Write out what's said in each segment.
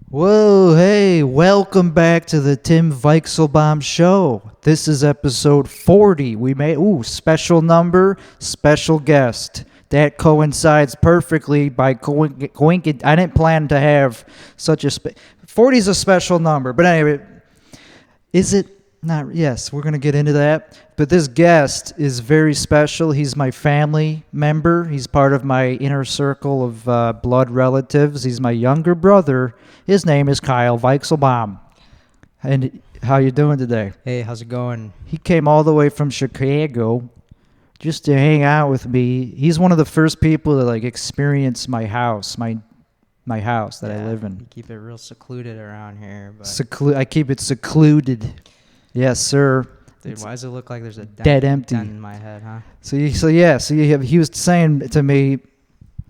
Whoa, hey, welcome back to the Tim Weichselbaum Show. This is episode 40. We made, special number, special guest. That coincides perfectly by coincidence. I didn't plan to have such a... 40 is a special number, but anyway, is it not? Yes, we're going to get into that. But this guest is very special. He's my family member. He's part of my inner circle of blood relatives. He's my younger brother. His name is Kyle Weichselbaum. And how you doing today? Hey, how's it going? He came all the way from Chicago just to hang out with me. He's one of the first people to experience my house, my house that I live in. You keep it real secluded around here, but I keep it secluded. Yes, sir. dude, why does it look like there's a dead empty dent in my head, huh? He was saying to me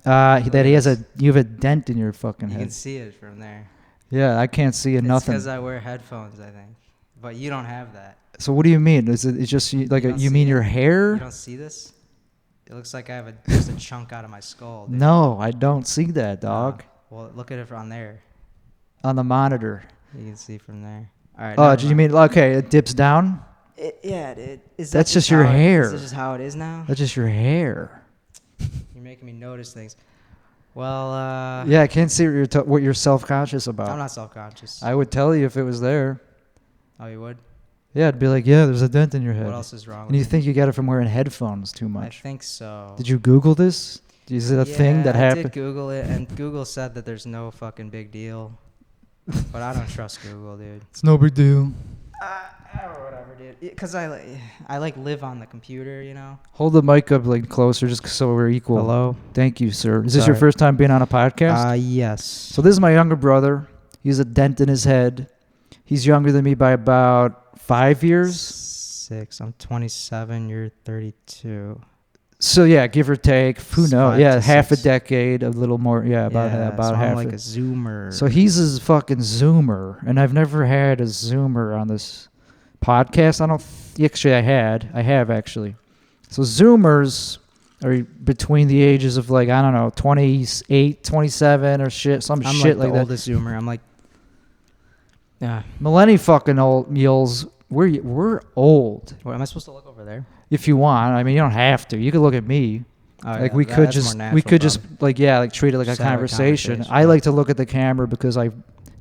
that you have a dent in your fucking You head. can see it from there. Yeah, I can't see It's nothing. because I wear headphones, I think. But you don't have that. So what do you mean? It's just you mean your You hair? don't see this? It looks like I have just a chunk out of my skull. Dude. No, I don't see that, dog. Well, look at it from there. On the monitor. You can see from there. All right. Oh, do you mean it dips down? Yeah, dude. That's just your hair. Is this just how it is now? That's just your hair. You're making me notice things. Well, Yeah, I can't see what you're self-conscious about. I'm not self-conscious. I would tell you if it was there. Oh, you would? Yeah, I'd be like, yeah, there's a dent in your head. What else is wrong And with you me? think you got it from wearing headphones too I much? think so. Did you Google this? Is it a thing that I happened? did Google it, and Google said that there's no fucking big deal. But I don't trust Google, dude. It's no big deal. Or whatever, dude. Because I live on the computer, you know. Hold the mic up closer, just so we're equal. Hello. Thank you, sir. Is this your Sorry. first time being on a podcast? Yes. So this is my younger brother. He's a dent in his head. He's younger than me by about 5 years. 6. I'm 27. You're 32. So yeah, give or take. Who It's knows? 5 Yeah, to half a 6. decade, a little more. Yeah, about so half. I'm like a Zoomer. So he's a fucking Zoomer, and I've never had a Zoomer on this podcast. Actually, I have actually. So Zoomers are between the ages of 28, 27 or shit, I'm shit like the that. oldest Zoomer. I'm like, yeah. Millennial fucking old mules. We're old. What, am I supposed to look over there? If you want, I mean, you don't have to. You could look at me. Oh, We could that's more just natural, just probably. treat it like a Just have a conversation. conversation, I yeah. like to look at the camera because I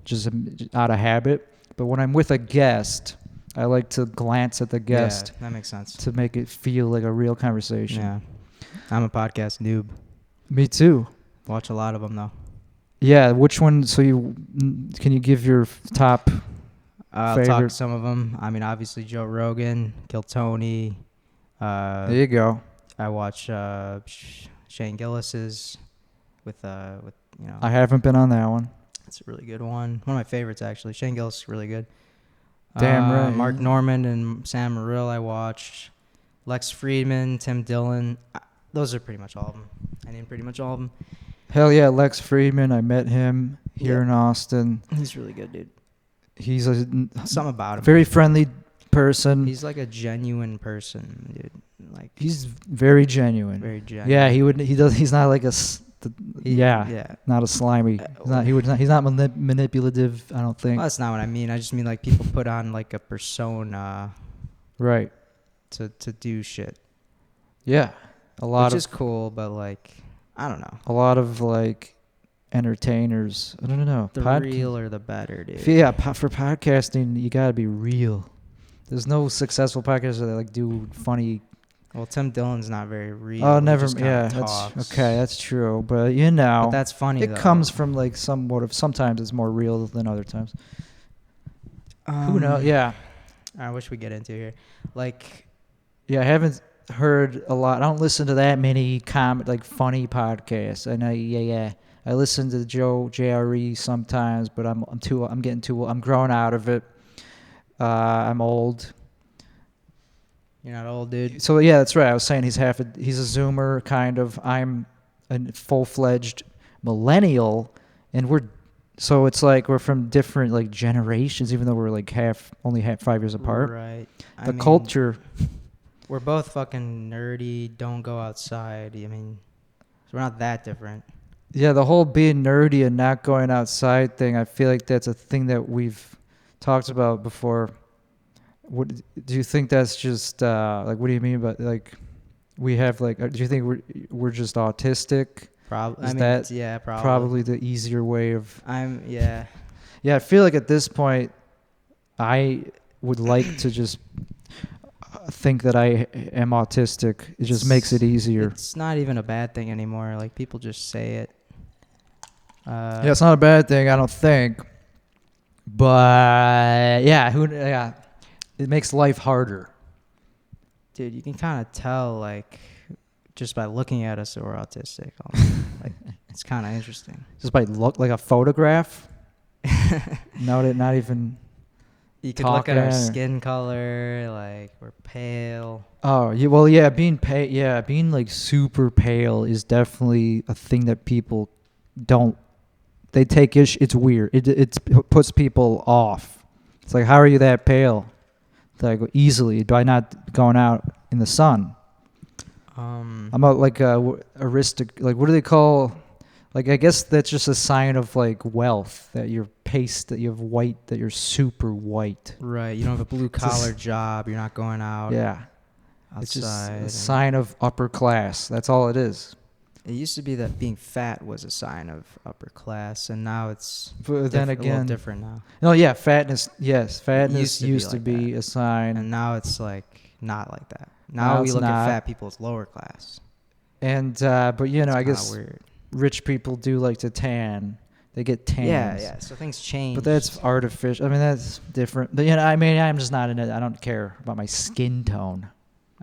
just am out of habit. But when I'm with a guest, I like to glance at the guest Yeah, that makes sense. to make it feel like a real conversation. Yeah. I'm a podcast noob. Me too. Watch a lot of them, though. Yeah, which one? So can you give your top? I'll Favorite? talk some of them. I mean, obviously, Joe Rogan, Kill Tony. There you go. I watch Shane Gillis's with I haven't been on that one. it's a really good one. One of my favorites, actually. Shane Gillis is really good. Damn right. Mark Norman and Sam Morrill I watched. Lex Friedman, Tim Dillon. Those are pretty much all of them. I named pretty much all of them. Hell yeah, Lex Friedman. I met him here in Austin. He's really good, dude. He's Something about him. very friendly person. He's like a genuine person, dude. Like He's very genuine. very genuine. Yeah, he's not like Yeah. not a slimy. He's not manipulative, I don't think. Well, that's not what I mean. I just mean like people put on like a persona Right. to do shit. Yeah. Which is cool, but like I don't know. A lot of entertainers. I don't know. The realer the better, dude. For podcasting, you got to be real. There's no successful podcasters that do funny. Well, Tim Dillon's not very real. Oh, He never. just kinda Yeah, talks. that's okay. That's true, but But that's funny. it though. comes from sometimes it's more real than other times. Who knows? Yeah. I wish we get into here. Like, Yeah, I haven't heard a lot. I don't listen to that many funny podcasts. I know. Yeah. I listen to Joe JRE sometimes, but I'm growing out of it. I'm old. you're not old, dude. So yeah, that's right. I was saying he's a Zoomer kind of. I'm a full-fledged millennial, and so it's like we're from different generations, even though we're only 5 years apart. Right. The culture. We're both fucking nerdy. Don't go outside. I mean, so we're not that different. Yeah, the whole being nerdy and not going outside thing, I feel like that's a thing that we've talked about before. What do you think that's just like what do you mean by like we have like do you think we're just autistic? Probably. Is I mean, that yeah, probably the easier way of Yeah. Yeah, I feel like at this point I would like to just think that I am autistic. It just makes it easier. It's not even a bad thing anymore. Like people just say it. Yeah, it's not a bad thing, I don't think. But yeah, it makes life harder. Dude, you can kind of tell like just by looking at us that we're autistic. Like it's kind of interesting. Just by look like a photograph. Not even. You could look at our talking or- skin color, like we're pale. Oh, being being like super pale is definitely a thing that people don't. They take issue. It's weird. It puts people off. It's like, how are you that pale? It's like easily by not going out in the sun. I'm like a like what do they call? Like I guess that's just a sign of like wealth that you're that you have white, that you're super white. Right. You don't have a blue collar job. You're not going out. Yeah. Outside. It's just a sign of upper class. That's all it is. It used to be that being fat was a sign of upper class, and now it's But then a little again, different now. no, yeah, fatness. Yes, fatness used to be used to like be a sign. And now it's like not like that. Now Now we it's look not. at fat people as lower class. And but you know, It's I kinda guess weird. rich people do like to tan. They get tans. Yeah. So things change. But that's artificial. I mean, that's different. But you know, I mean, I'm just not in it. I don't care about my skin tone.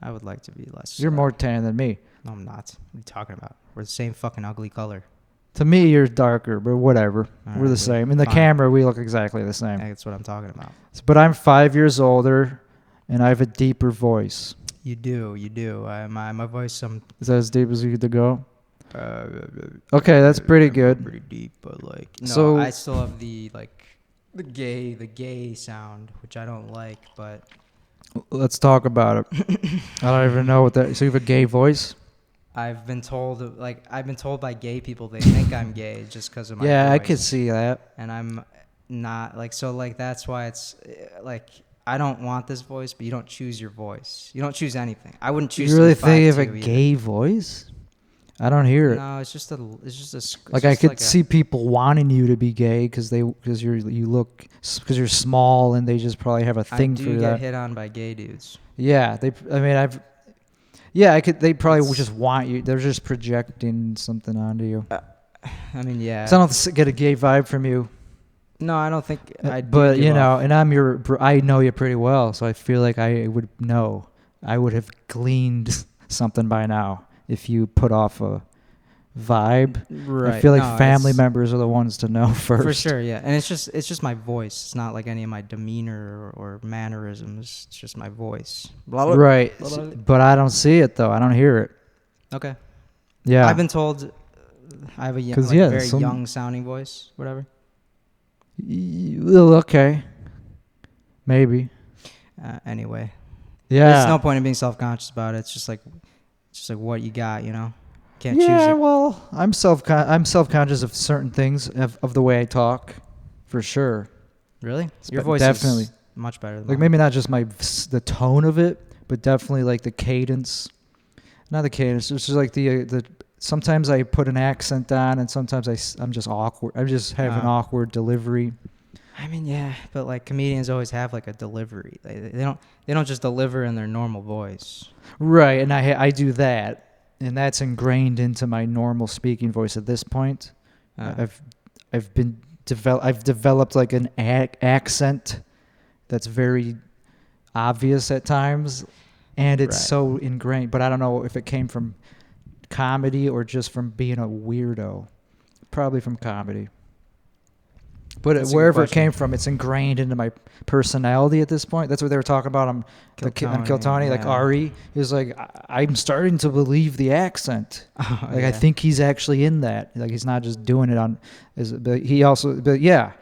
I would like to be less. You're more tan than me. No, I'm not. What are you talking about? We're the same fucking ugly color. To me, you're darker, but whatever. All We're right, the same. In the fine. camera, we look exactly the same. That's what I'm talking about. But I'm 5 years older, and I have a deeper voice. You do. My voice. Is that as deep as you could go? Okay, that's pretty good. Pretty deep, but like no, So- I still have the gay sound, which I don't like, but Let's talk about it. I don't even know what that. So you have a gay voice? I've been told by gay people they think I'm gay just because of my Yeah, I voice. could see that. And I'm not that's why it's like I don't want this voice, but you don't choose your voice. You don't choose anything. I wouldn't choose. You really to be think you have a 5'2" either. gay voice? I don't hear it. No, it's just a. Like I could see people wanting you to be gay because you're small and they just probably have a thing I for do get that. hit on by gay dudes. Yeah, they probably would just want you. They're just projecting something onto you. I mean, yeah. 'Cause I don't get a gay vibe from you. No, I don't think I. But you know, and I know you pretty well, so I feel like I would know. I would have gleaned something by now if you put off a vibe. Right. I feel like family members are the ones to know first. For sure, yeah. And it's just my voice. It's not like any of my demeanor or mannerisms. It's just my voice. Right. But I don't see it though. I don't hear it. Okay. Yeah. I've been told I have a very young sounding voice. Whatever. Well, okay. Maybe. Anyway. Yeah. There's no point in being self-conscious about it. It's just like what you got, you know. Can't choose Yeah, it. well, I'm self-conscious of certain things of the way I talk, for sure. Really? Your voice definitely is much better than like mine. maybe not just the tone of it, but definitely like the cadence. Not the cadence. It's just like the. Sometimes I put an accent on, and sometimes I'm just awkward. I just have an awkward delivery. I mean, yeah, but like comedians always have like a delivery. They don't just deliver in their normal voice. Right, and I do that, and that's ingrained into my normal speaking voice at this point. I've developed like an accent that's very obvious at times, and it's so ingrained. But I don't know if it came from comedy or just from being a weirdo. Probably from comedy. But wherever it came from, it's ingrained into my personality at this point. That's what they were talking about on Kiltony. Like Ari is like, I'm starting to believe the accent. I think he's actually in that. Like he's not just doing it on. But yeah,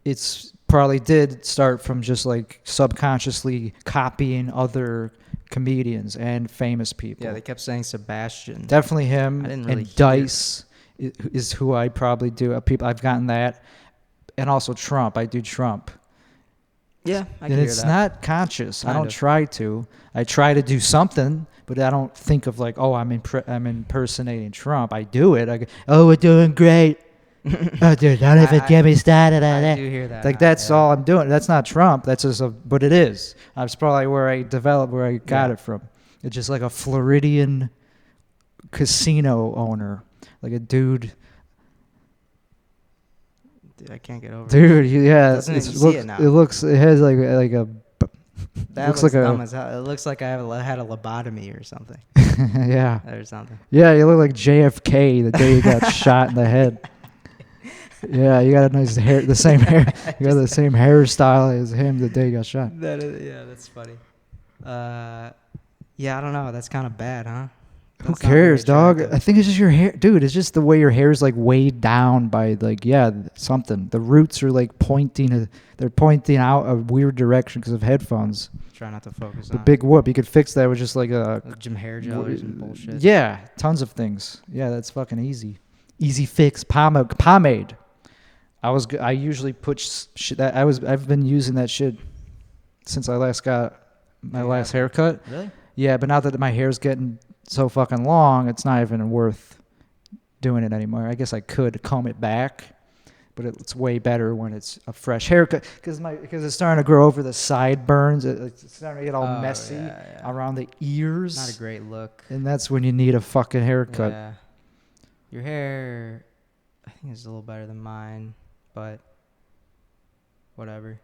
it's probably did start from just like subconsciously copying other comedians and famous people. Yeah, they kept saying Sebastian. Definitely him I didn't really and Dice is who I probably do. People I've gotten that, and also Trump. I do Trump. Yeah, I can And hear it's that. not conscious. I Kind don't of. try to. I try to do something, but I don't think of like, oh, I'm impersonating Trump. I do it. I go, oh, we're doing great. Oh, dude, don't even get me started on I that. do hear that. Like that's yeah. all I'm doing. That's not Trump. That's just but it is. That's probably where I got Yeah. it from. It's just like a Floridian casino owner, like a dude. Dude, I can't get over it. Dude, yeah, Doesn't it? it You see it now. it has like a. That looks looks like dumb as hell. It looks like I had a lobotomy or something. yeah. Or something. Yeah, you look like JFK the day you got shot in the head. Yeah, you got a nice hair, the same hair. You got the same hairstyle as him the day you got shot. Yeah, that's funny. Yeah, I don't know. That's kind of bad, huh? Who That's not very cares, dog? attractive. I think it's just your hair, dude. It's just the way your hair's like weighed down by like something. The roots are like pointing. They're pointing out a weird direction because of headphones. Try not to focus The on big whoop. You could fix that with just like a Jim hair gel or some bullshit. Yeah, tons of things. Yeah, that's fucking easy. Easy fix. Pomade. I usually put shit that I've been using that shit since I last got my last haircut. Really? Yeah, but now that my hair's getting so fucking long, it's not even worth doing it anymore. I guess I could comb it back, but it's way better when it's a fresh haircut because it's starting to grow over the sideburns. It's starting to get all messy around the ears. Not a great look. And that's when you need a fucking haircut. Yeah. Your hair, I think, is a little better than mine, but whatever.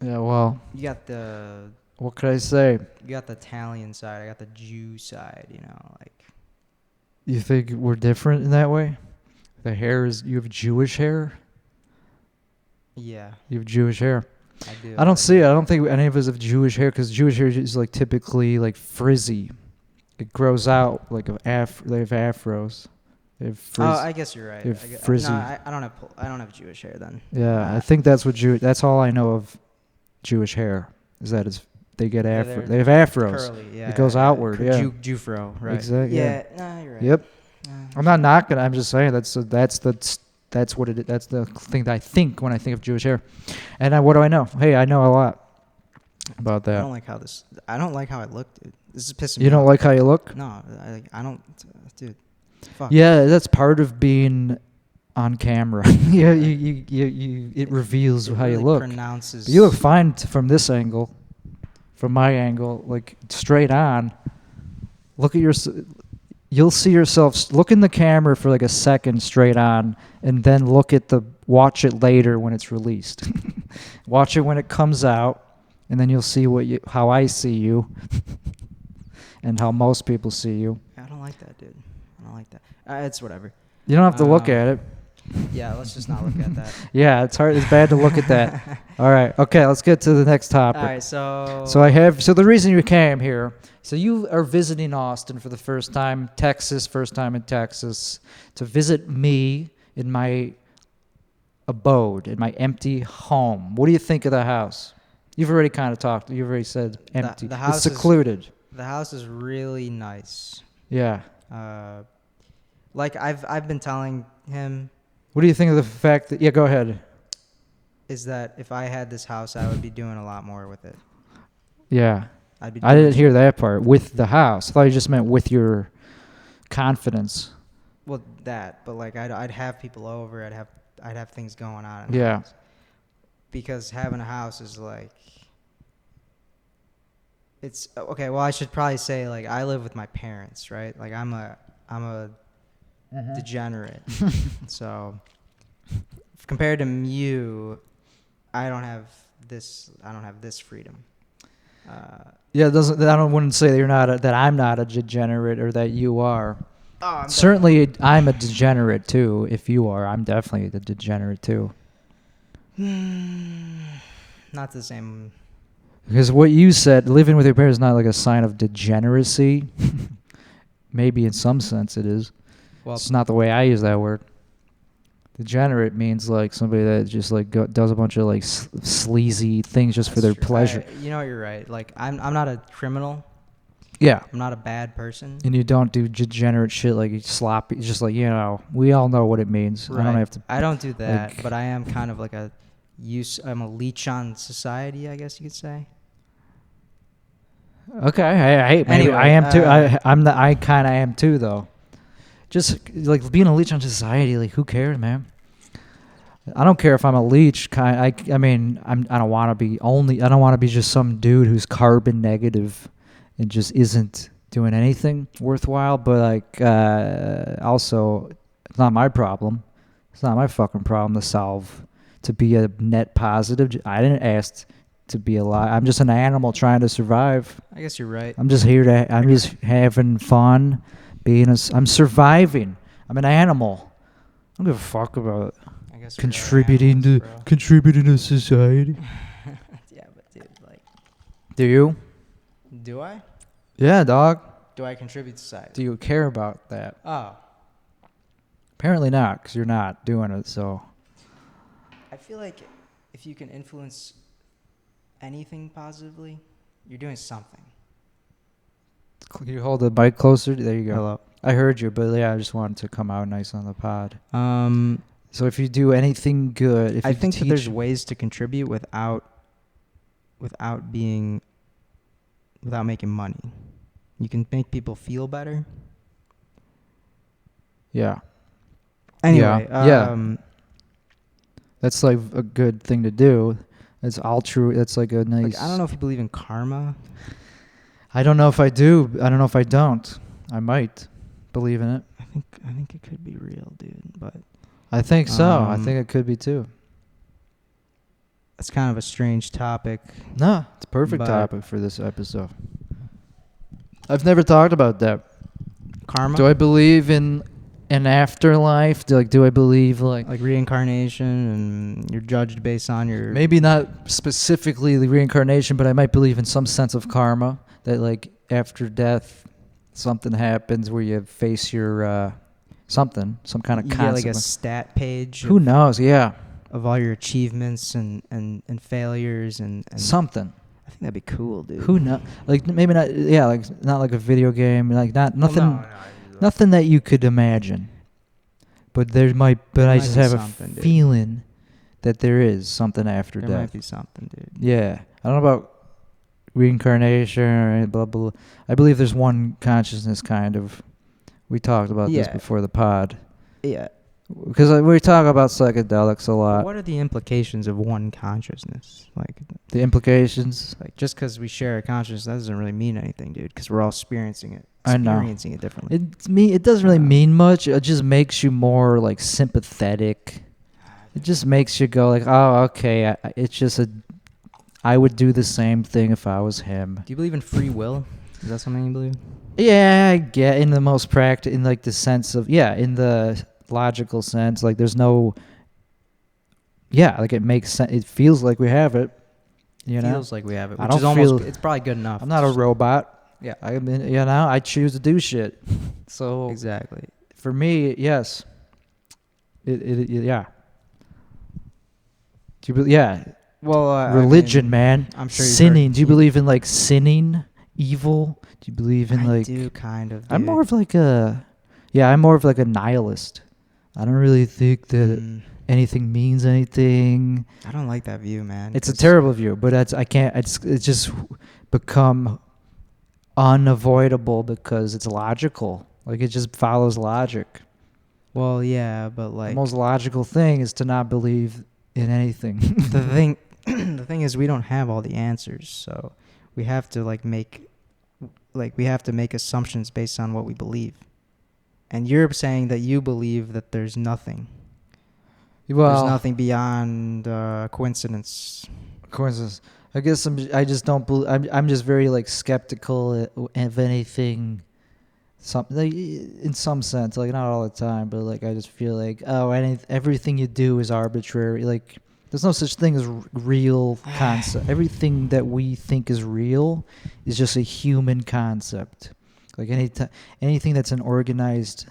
Yeah, well, You got the what could I say? You got the Italian side. I got the Jew side. You know, like. You think we're different in that way? You have Jewish hair? Yeah, You have Jewish hair. I do. I don't see it. I don't think any of us have Jewish hair because Jewish hair is like typically like frizzy. It grows out like they have afros. They have Oh, I guess you're right. They're frizzy. No, I don't have Jewish hair then. yeah, I think that's that's all I know of Jewish hair is that they get Yeah, afro. They have afros. Curly, yeah. It goes outward, yeah. Jufro, right? Exactly. Yeah, no, you're right. Yep. I'm not knocking. I'm just saying that's what it is. That's the thing that I think when I think of Jewish hair. And what do I know? Hey, I know a lot about that. I don't like how I look, dude. This is pissing me You don't off. like how you look? No, I don't, dude. Fuck. Yeah, that's part of being on camera. Yeah, it reveals how you really look. Pronounces. But you look fine from this angle, from my angle, like straight on. Look at you'll see yourself. Look in the camera for like a second straight on, and then watch it later when it's released. Watch it when it comes out, and then you'll see how I see you, and how most people see you. I don't like that, dude. I don't like that. It's whatever. You don't have to look at it. Yeah, let's just not look at that. Yeah, it's hard. It's bad to look at that. All right. Okay, let's get to the next topic. All right, so. So the reason you came here, so you are visiting Austin for the first time in Texas, to visit me in my abode, in my empty home. What do you think of the house? You've already kind of talked. You've already said empty. The house it's secluded. The house is really nice. Yeah. Like I've been telling him. What do you think of the fact that? Yeah, go ahead. Is that if I had this house, I would be doing a lot more with it. Yeah. I didn't hear that part. With the house, I thought you just meant with your confidence. Well, but like I'd have people over. I'd have things going on. Yeah. Because having a house is like. It's okay. Well, I should probably say like I live with my parents, right? Like I'm a degenerate. So compared to you, I don't have this freedom. Yeah, I wouldn't say that I'm not a degenerate or that you are. Oh, Certainly, I'm a degenerate too. If you are, I'm definitely the degenerate too. Not the same. Because what you said, living with your parents is not like a sign of degeneracy. Maybe in some sense it is. Well, it's not the way I use that word. Degenerate means like somebody that just like does a bunch of like sleazy things just for their pleasure. You know, you're right. Like I'm not a criminal. Yeah. I'm not a bad person. And you don't do degenerate shit like you sloppy. Just like, we all know what it means. Right. I don't have to. I don't do that, like- but I am kind of like I'm a leech on society, I guess you could say. Okay. Maybe Anyway, I am too. I kind of am too, though. Just like being a leech on society, like who cares, man? I don't care if I'm a leech. I mean, I don't want to be only. I don't want to be just some dude who's carbon negative and just isn't doing anything worthwhile. But like, also, it's not my problem. It's not my fucking problem to solve. To be a net positive. I didn't ask to be alive. I'm just an animal trying to survive. I guess you're right. I'm just here to. I'm just having fun. I'm surviving. I'm an animal. I don't give a fuck about I guess contributing to society. Yeah, but dude, like, Do you? do I? Yeah, dog. Do I contribute to society? Do you care about that? Oh, Apparently not, because you're not doing it. So I feel like if you can influence anything positively, you're doing something. can you hold the mic closer? There you go. Hello. I heard you, but yeah, I just wanted to come out nice on the pod. Um, So if you do anything good, if I you think that teach, there's ways to contribute without making money. You can make people feel better. yeah, Anyway, Yeah. That's like a good thing to do. It's all true. That's like a nice. like, I don't know if you believe in karma. I don't know if I do. I don't know if I don't. I might believe in it. I think it could be real, dude, but I think so. I Um, think it could be too. it's kind of a strange topic. No, it's a perfect But- topic for this episode. I've never talked about that. Karma? Do I believe in an afterlife? Do I believe like Like reincarnation, and you're judged based on your... maybe not specifically the reincarnation, but I might believe in some sense of karma that like after death something happens where you face your some kind of You get like a consequence. stat page Who knows? Yeah, of all your achievements and failures and something. I think that'd be cool, dude. Who knows? Like maybe not. Yeah, like not like a video game. Like nothing. Well, no, Nothing that you could imagine. But there might. But There I might just be have a something, dude. feeling that there is something after There death. might be something, dude. Yeah, I don't know about reincarnation or any blah blah. I believe there's one consciousness, kind of. We talked about this Yeah. before the pod Yeah. because we talk about psychedelics a lot. What are the implications of one consciousness? The implications. Like just because we share a consciousness, that doesn't really mean anything, dude. Because we're all experiencing it. I know. Experiencing it differently. It doesn't really mean much. It just makes you more like sympathetic. It just makes you go like, oh, okay. It's just I would do the same thing if I was him. Do you believe in free will? Is that something you believe? Yeah, I get in the most in like the sense of in the logical sense, like there's no. Yeah, like it makes sense. It feels like we have it. You know, Feels like we have it. I Which don't is almost. feel- it's probably good enough. I'm not a robot. Yeah. I mean, I choose to do shit. So Exactly. for me, yes. Yeah. Do you yeah. Well, Religion, man. I'm sure you've sinning. heard- Do you believe in like sinning, evil? Do you believe in I like? do kind of. I'm dude. more of like a. Yeah, I'm more of like a nihilist. I don't really think that Mm, anything means anything. I don't like that view, man. It's a 'cause- terrible view, but I can't. It's just become unavoidable because it's logical. Like it just follows logic. Well, yeah, but The like most logical thing is to not believe in anything. the thing, the thing is, we don't have all the answers, so we have to make assumptions based on what we believe. And you're saying that you believe that there's nothing. Well, There's nothing beyond coincidence. coincidence. I guess I just don't believe. I'm just very like skeptical of anything. Like, in some sense, like not all the time, but like I just feel like everything you do is arbitrary. Like there's no such thing as real concept. Everything that we think is real is just a human concept. Like anything that's an organized.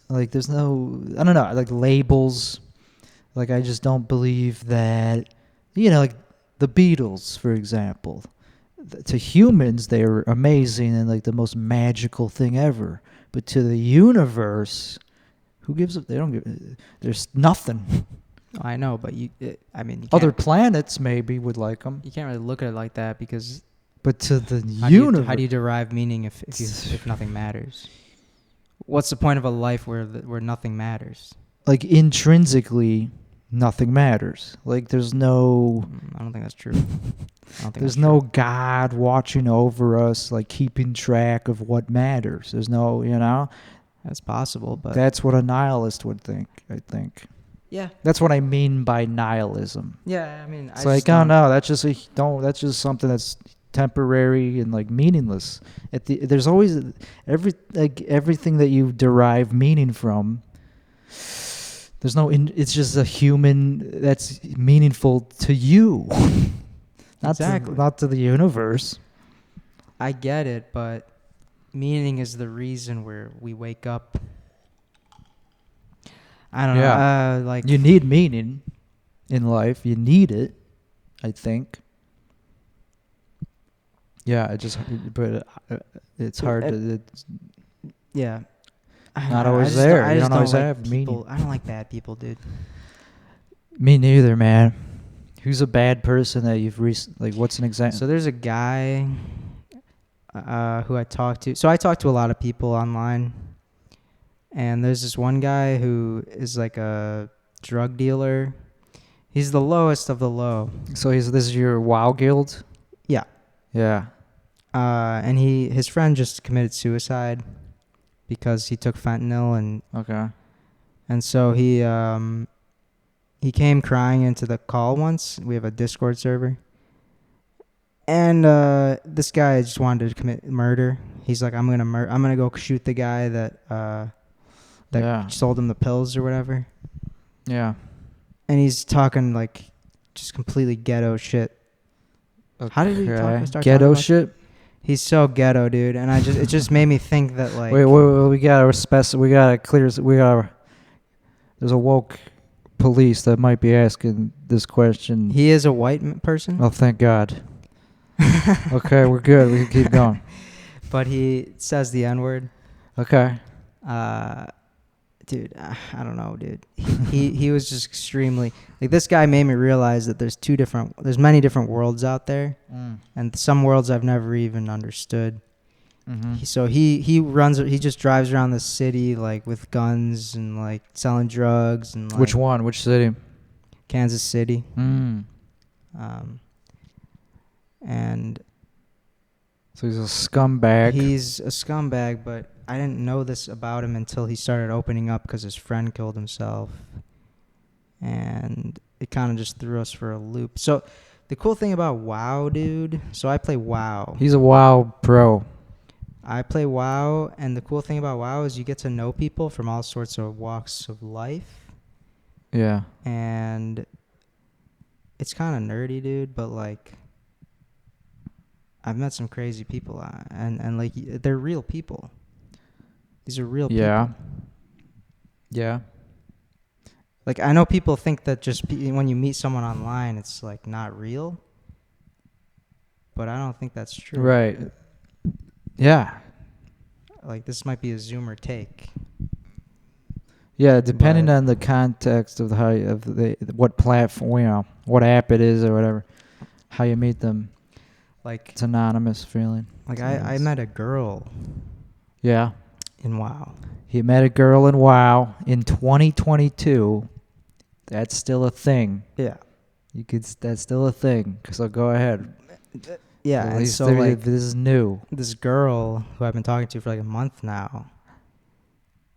Like there's no, I don't know, like labels. Like I just don't believe that, like the Beatles, for example. to humans they're amazing and like the most magical thing ever. But to the universe, who gives a, they don't give, there's nothing. I know, but I mean, Other planets maybe would like them. you can't really look at it like that because But to the how do you universe, derive meaning if nothing matters? What's the point of a life where nothing matters? like intrinsically, nothing matters. Like there's no, I don't think that's true. I don't think there's that's no true. God watching over us, like keeping track of what matters. There's no, That's possible, but that's what a nihilist would think. I think yeah, that's what I mean by nihilism. yeah. I mean, It's like, oh no, that's just that's just something that's temporary and like meaningless. There's always everything that you derive meaning from. There's no. It's just a human that's meaningful to you, Exactly. not to the universe. I get it, but meaning is the reason where we wake up. I don't know. Like You need meaning in life. You need it, I think. Yeah, but it's hard to. It's yeah. not always there. You don't always like have people. meaning. I don't like bad people, dude. Me neither, man. Who's a bad person that you've like? What's an example? So there's a guy who I talked to. So I talk to a lot of people online, and there's this one guy who is like a drug dealer. He's the lowest of the low. So this is your WoW guild? Yeah. Yeah. And his friend just committed suicide because he took fentanyl and so he came crying into the call once. We have a Discord server. And this guy just wanted to commit murder. He's like, I'm gonna go shoot the guy that sold him the pills or whatever. Yeah. And he's talking like just completely ghetto shit. Okay. How did he start ghetto talking shit? He's so ghetto, dude. And it just made me think that like Wait, we gotta clear. There's a woke police that might be asking this question. he is a white person. Oh, thank God. Okay, we're good. We can keep going. But he says the N-word. Okay. Dude, I don't know, dude. He was just extremely like this guy made me realize that there's many different worlds out there, and some worlds I've never even understood. Mm-hmm. So he just drives around the city like with guns and like selling drugs and like, Which one? Which city? Kansas City. And So he's a scumbag. he's a scumbag, but I didn't know this about him until he started opening up because his friend killed himself. And it kind of just threw us for a loop. So the cool thing about WoW, dude, so I play WoW. He's a WoW pro. I play WoW, and the cool thing about WoW is you get to know people from all sorts of walks of life. Yeah. And it's kind of nerdy, dude, but like I've met some crazy people, and like they're real people. These are real Yeah. people. Yeah. Like I know people think that just when you meet someone online, it's like not real. But I don't think that's true. Right. Yeah. Like this might be a Zoomer take. Yeah, depending But- on the context of what platform, what app it is or whatever, how you meet them. Like It's anonymous feeling. I met a girl Yeah. in WoW. He met a girl in WoW in 2022. That's still a thing. Yeah. That's still a thing. So go ahead. Yeah, At and least so like this is new. this girl who I've been talking to for like a month now,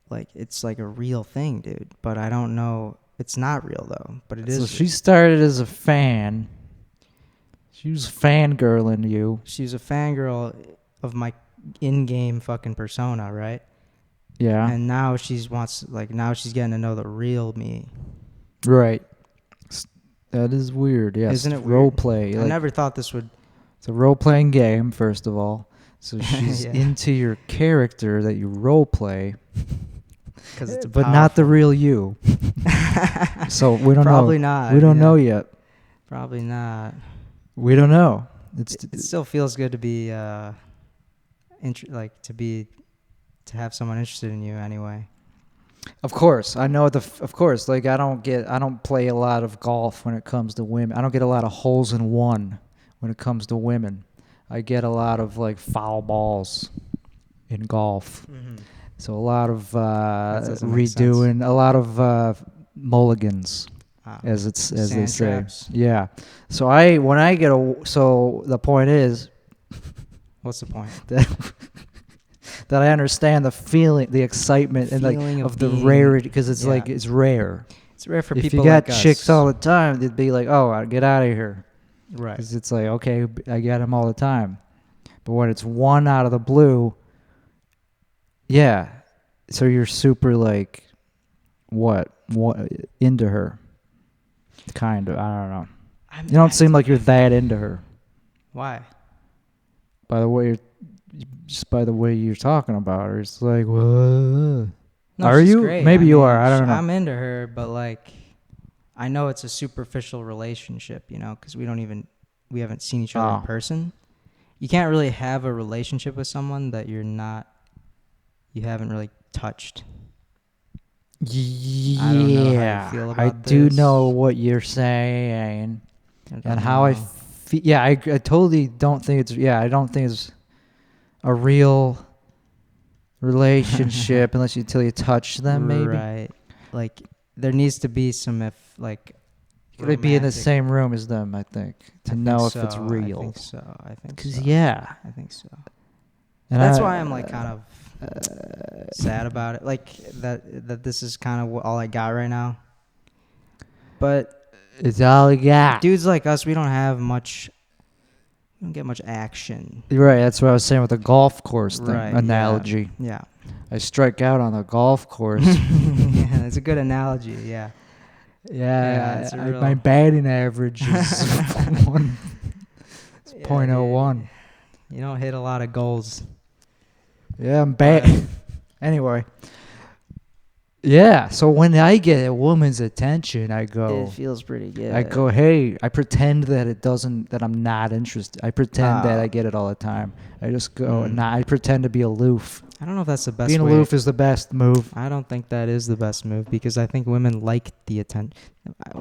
like it's like a real thing, dude. But I don't know. It's not real though. But it is. So she started as a fan. She was fangirling you. She's a fangirl of my in-game fucking persona, right? Yeah. And now now she's getting to know the real me. Right. That is weird. Yes. Isn't it Role weird? play. I never thought this would. It's a role playing game, first of all. So she's Yeah. into your character that you role play, Because it's but not the powerful. real you. So we don't know. Probably not. We don't yeah. know yet. Probably not. We don't know. It still feels good to be to have someone interested in you anyway. Of course, I know of course, like I don't play a lot of golf when it comes to women. I don't get a lot of holes in one when it comes to women. I get a lot of like foul balls in golf. Mm-hmm. So a lot of redoing, a lot of mulligans, as they say. Traps. Yeah. So so the point is, what's the point? That I understand the feeling, the excitement, and like of the rarity, because it's like it's rare. It's rare for if people you got like chicks us. all the time, they'd be like, "Oh, get out of here," right? Because it's like, okay, I get them all the time, but when it's one out of the blue, yeah. So you're super like, what into her? Kind of. I don't know. You don't seem like you're that into her. Why? By the way you're talking about her, it's like, what? No, are she's you? great. Maybe you are. I don't know. I'm into her, but like, I know it's a superficial relationship, because we haven't seen each other in person. You can't really have a relationship with someone that you haven't really touched. Yeah, I don't know how you feel about do this. know what you're saying, and how I feel. Yeah, I totally don't think it's. Yeah, I don't think it's a real relationship until you touch them. Maybe. Right. Like there needs to be some You gotta be in the same room as them, I think, to know if it's real. I think so. I think so. Yeah. I think so. And that's why I'm like kind of sad about it. Like that this is kind of all I got right now. But it's all you got. Dudes like us, we don't have much. We don't get much action. Right. That's what I was saying with the golf course thing analogy. Yeah. I strike out on the golf course. Yeah, it's a good analogy. Yeah. Yeah, my batting average is 0.01. You don't hit a lot of goals. Yeah, I'm bad. Anyway. Yeah, so when I get a woman's attention, I go... It feels pretty good. I go, hey, I pretend that I'm not interested. I pretend that I get it all the time. I just go, I pretend to be aloof. I don't know if that's the best Being aloof is the best move. I don't think that is the best move because I think women like the attention.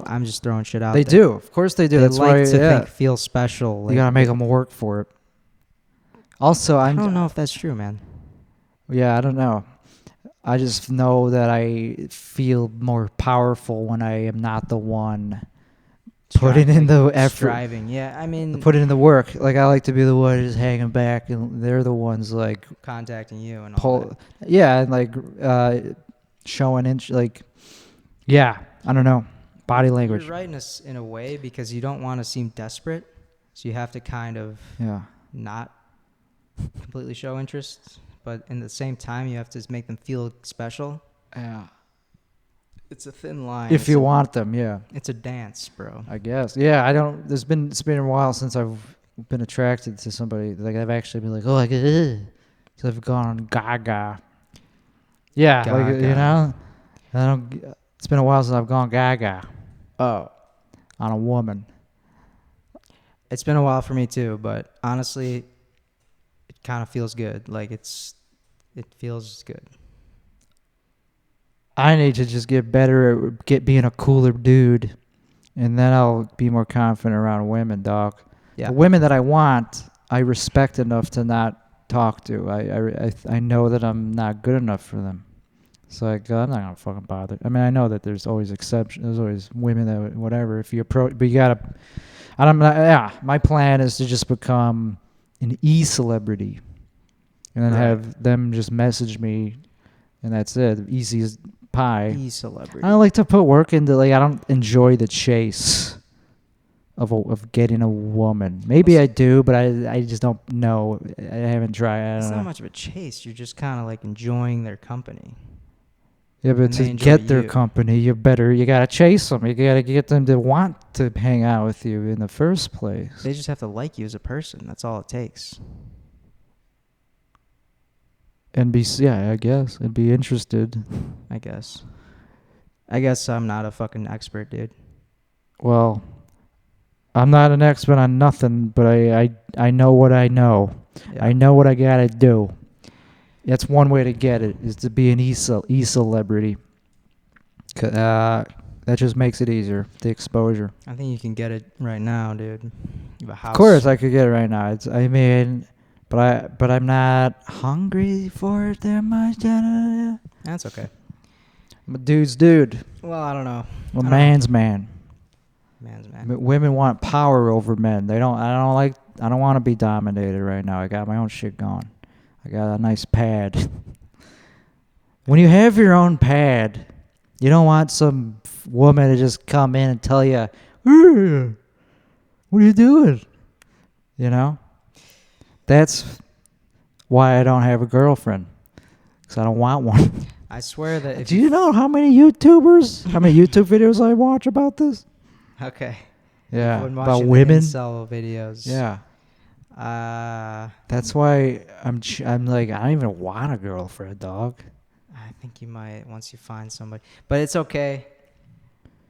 I'm just throwing shit out there. They do. Of course they do. They That's like why, to feel special. You got to make them work for it. Also, I don't know if that's true, man. Yeah, I don't know. I just know that I feel more powerful when I am not the one putting in the effort. Striving, yeah. I mean, put in the work. Like I like to be the one just hanging back, and they're the ones like contacting you and all that. Yeah, and like showing yeah. I don't know, body language. You're right in a way because you don't want to seem desperate, so you have to kind of not completely show interest. But in the same time, you have to make them feel special. Yeah. It's a thin line. If you want them, yeah. It's a dance, bro. I guess. Yeah, I don't... It's been a while since I've been attracted to somebody. Like, I've actually been like, oh, like, so I've gone gaga. Yeah, gaga. Like, you know? I don't... It's been a while since I've gone gaga. Oh. On a woman. It's been a while for me, too. But honestly... kind of feels good. Like it feels good. I need to just get better at being a cooler dude, and then I'll be more confident around women, dog. Yeah. The women that I want, I respect enough to not talk to. I know that I'm not good enough for them. So I'm not gonna fucking bother. I mean, I know that there's always exceptions. There's always women that whatever. If you approach, but you gotta. My plan is to just become an e-celebrity, and then have them just message me, and that's it. Easy as pie. E-celebrity. I don't like to put work into I don't enjoy the chase of getting a woman. Maybe I do, but I just don't know. I haven't tried. It's not much of a chase. You're just kind of like enjoying their company. Yeah, but to get their company, you gotta chase them. You gotta get them to want to hang out with you in the first place. They just have to like you as a person. That's all it takes. And I guess, and be interested. I guess I'm not a fucking expert, dude. Well, I'm not an expert on nothing, but I know what I know. Yeah. I know what I gotta do. That's one way to get it, is to be an e-celebrity. That just makes it easier, the exposure. I think you can get it right now, dude. You have a house. Of course, I could get it right now. But I'm not hungry for it that much. That's okay. I'm a dude's dude. Well, I don't know. I'm a man's man. Man's man. Women want power over men. I don't want to be dominated right now. I got my own shit going. I got a nice pad. When you have your own pad, you don't want some woman to just come in and tell you, what are you doing? You know? That's why I don't have a girlfriend. Because I don't want one. I swear that if Do you know how many YouTube videos I watch about this? Okay. Yeah, When about watching the women. incel videos. Yeah. That's why I'm like, I don't even want a girlfriend, dog. I think you might once you find somebody. But it's okay.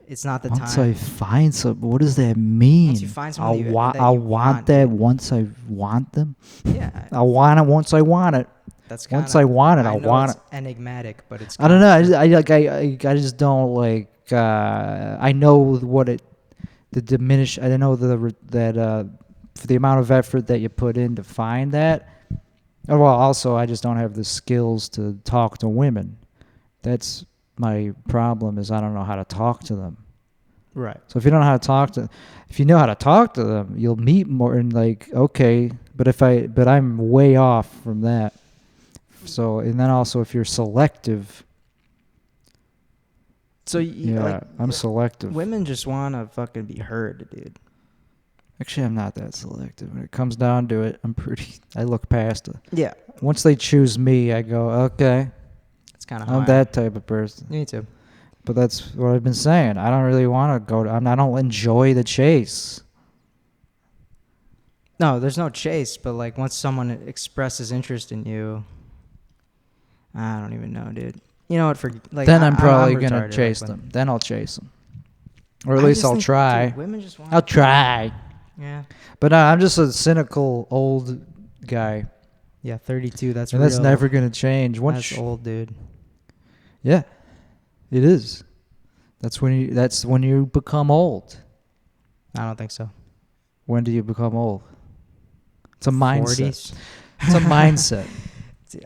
It's not the Once time. I find some, what does that mean? Once you find somebody I'll want that once I want them. Yeah. I'll want it once I want it. That's Once I want it, I'll want it. Enigmatic, but it's. I don't know. I just don't like. I know what it. The diminish. I don't know that for the amount of effort that you put in to find that. Oh, well, also I just don't have the skills to talk to women. That's my problem. Is I don't know how to talk to them. Right. So if you don't know how to if you know how to talk to them, you'll meet more and like, okay, but I'm way off from that. So, and then also if you're selective. So I'm selective. Women just want to fucking be heard, dude. Actually, I'm not that selective. When it comes down to it, I look past it. Yeah. Once they choose me, I go, okay. It's kind of I'm that type of person. Me too. But that's what I've been saying. I don't really want to I don't enjoy the chase. No, there's no chase, but like once someone expresses interest in you, I don't even know, dude. You know what? Then I'm probably going gonna chase them. Then I'll chase them, or at least I'll try. Dude, women just want. I'll try. Yeah. But I'm just a cynical old guy. Yeah, 32. That's and real. that's never gonna change. That's old, dude. Yeah, it is. That's when you become old. I don't think so. When do you become old? It's a mindset. 40s? It's a mindset.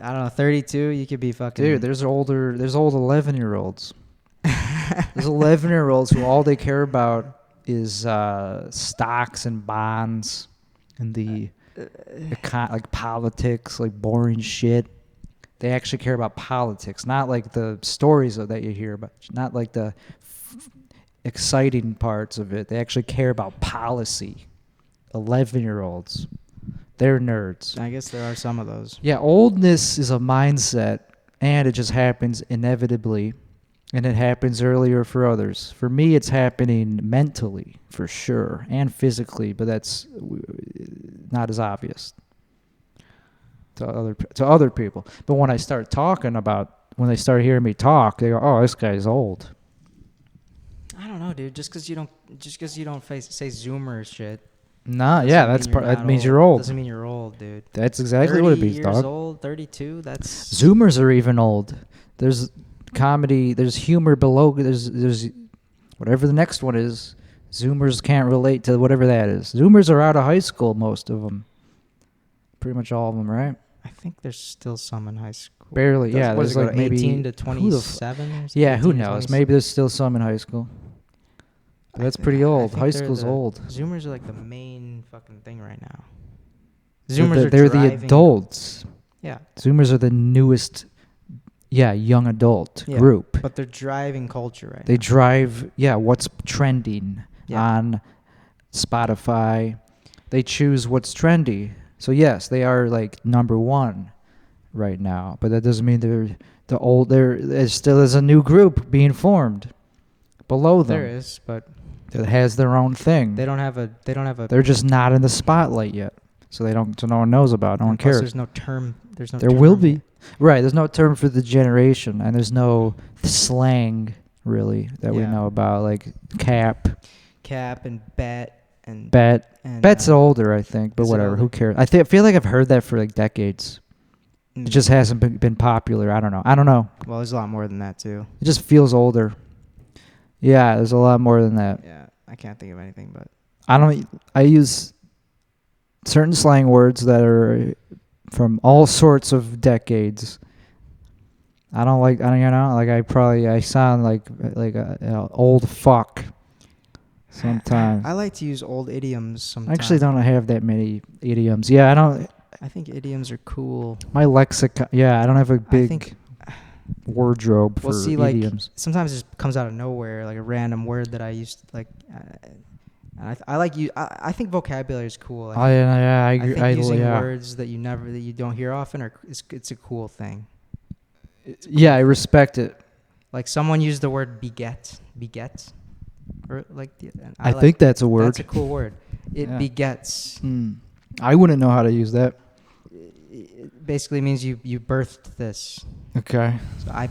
I don't know. 32, you could be fucking. Dude, there's old 11-year-olds. There's 11-year-olds who all they care about is stocks and bonds and the like politics, like boring shit. They actually care about politics, not like the stories that you hear about, not like the exciting parts of it. They actually care about policy. 11-year-olds. They're nerds. I guess there are some of those. Yeah, oldness is a mindset, and it just happens inevitably, and it happens earlier for others. For me, it's happening mentally, for sure, and physically, but that's not as obvious to other people. But when I start when they start hearing me talk, they go, "Oh, this guy's old." I don't know, dude. Just because you don't say Zoomer shit. Nah, yeah, that means you're old. Doesn't mean you're old, dude. That's exactly what it means, 30 dog. years old, 32. That's Zoomers are even old. There's comedy. There's humor below. There's whatever the next one is. Zoomers can't relate to whatever that is. Zoomers are out of high school, most of them. Pretty much all of them, right? I think there's still some in high school. Barely, yeah. There's like maybe 18 to 27. Or yeah, who knows? Maybe there's still some in high school. But that's pretty old. High school's old. Zoomers are like the main fucking thing right now. They're the adults. Yeah. Zoomers are the newest, young adult group. But they're driving culture right now. They drive, what's trending on Spotify. They choose what's trendy. So yes, they are like number one right now. But that doesn't mean they're the old. There still is a new group being formed below them. There is, but that has their own thing. They don't have a. They're just not in the spotlight yet, so they don't. So no one knows about it. No one cares. There's no term. There will be. Right. There's no term for the generation, and there's no slang really that we know about, like cap and bet and Bet. and Bet's older, I think, but is it whatever. older? Who cares? I feel like I've heard that for like decades. It just hasn't been popular. I don't know. Well, there's a lot more than that too. It just feels older. Yeah, there's a lot more than that. Yeah, I can't think of anything, but I use certain slang words that are from all sorts of decades. I sound like a old fuck sometimes. I like to use old idioms I sometimes. actually don't have that many idioms. Yeah, I don't. I think idioms are cool. My lexicon. Yeah, I don't have a big wardrobe for idioms. Like, sometimes it just comes out of nowhere, like a random word that I used to, like. I think vocabulary is cool. I agree. I think using words that you don't hear often it's a cool thing. Yeah, I respect it. Like someone used the word beget, or like. I think that's a word. That's a cool word. It begets. I wouldn't know how to use that. It basically means you birthed this. Okay. So I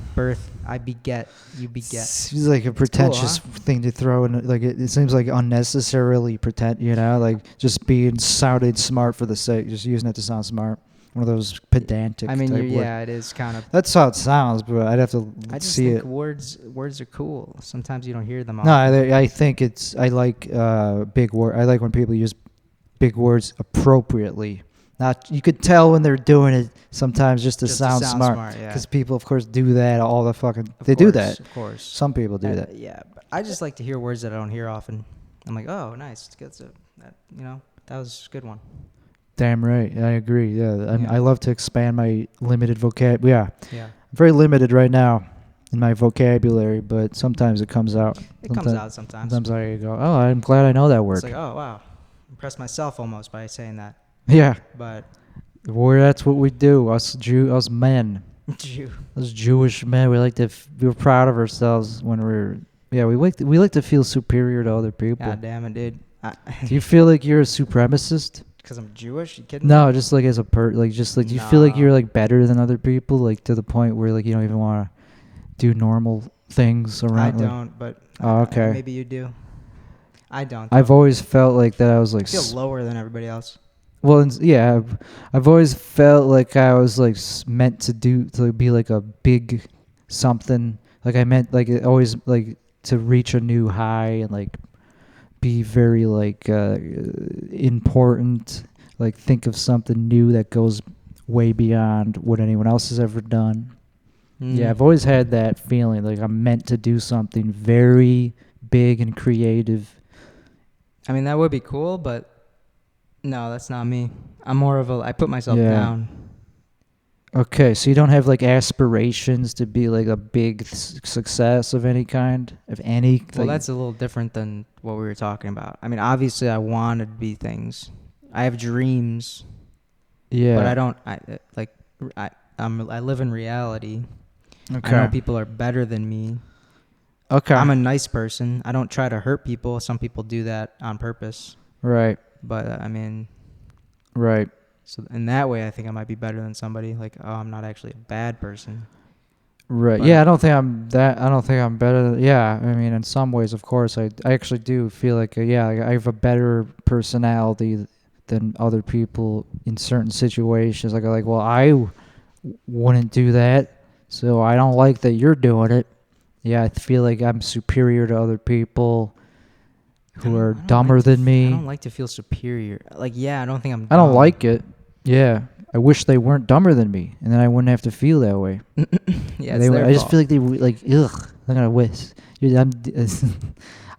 beget, you beget. Seems like a pretentious thing to throw in. Like it seems like unnecessarily like just being sounded smart for the sake, just using it to sound smart. One of those pedantic. I mean, type it is kind of. That's how it sounds, but I'd have to I just see think it. Words are cool. Sometimes you don't hear them. No, I think I like big word. I like when people use big words appropriately. Not you could tell when they're doing it sometimes just to sound smart. Because people, of course, do that all the fucking. Do that. Of course. Some people do that. Yeah, but I just like to hear words that I don't hear often. I'm like, oh, nice. That was a good one. Damn right. I agree. Yeah. I love to expand my limited vocabulary. Yeah. I'm very limited right now in my vocabulary, but sometimes it comes out. Sometimes. Sometimes I go, oh, I'm glad I know that word. It's like, oh, wow. Impress myself almost by saying that. Yeah. But. That's what we do. Us men. Us Jewish men. We're proud of ourselves when we like to feel superior to other people. God damn it, dude. Do you feel like you're a supremacist? Because I'm Jewish? You kidding No, me? just like as a do you feel like you're like better than other people, like to the point where like you don't even want to do normal things around? I don't, but okay. Maybe you do. I don't. I've always felt like that. I was like I feel lower than everybody else. Well, yeah, I've always felt like I was like meant to be like a big something. Like I meant like it always like to reach a new high and like be very like important, like think of something new that goes way beyond what anyone else has ever done. Yeah, I've always had that feeling like I'm meant to do something very big and creative. I mean, that would be cool, but no, that's not me. I'm more of I put myself down. Okay, so you don't have like aspirations to be like a big success of any kind, Well, that's a little different than what we were talking about. I mean, obviously, I want to be things. I have dreams. Yeah. But I don't. I live in reality. Okay. I know people are better than me. Okay. I'm a nice person. I don't try to hurt people. Some people do that on purpose. Right. But I mean. Right. So in that way, I think I might be better than somebody. Like, oh, I'm not actually a bad person. Right. But I don't think I'm better. I mean, in some ways, of course, I actually do feel like, I have a better personality than other people in certain situations. Like, well, I wouldn't do that, so I don't like that you're doing it. Yeah, I feel like I'm superior to other people who are dumber than me. I don't like to feel superior. Like, I don't think I'm dumb. I don't like it. Yeah. I wish they weren't dumber than me, and then I wouldn't have to feel that way. I just feel like they like, ugh, I'm going to wish.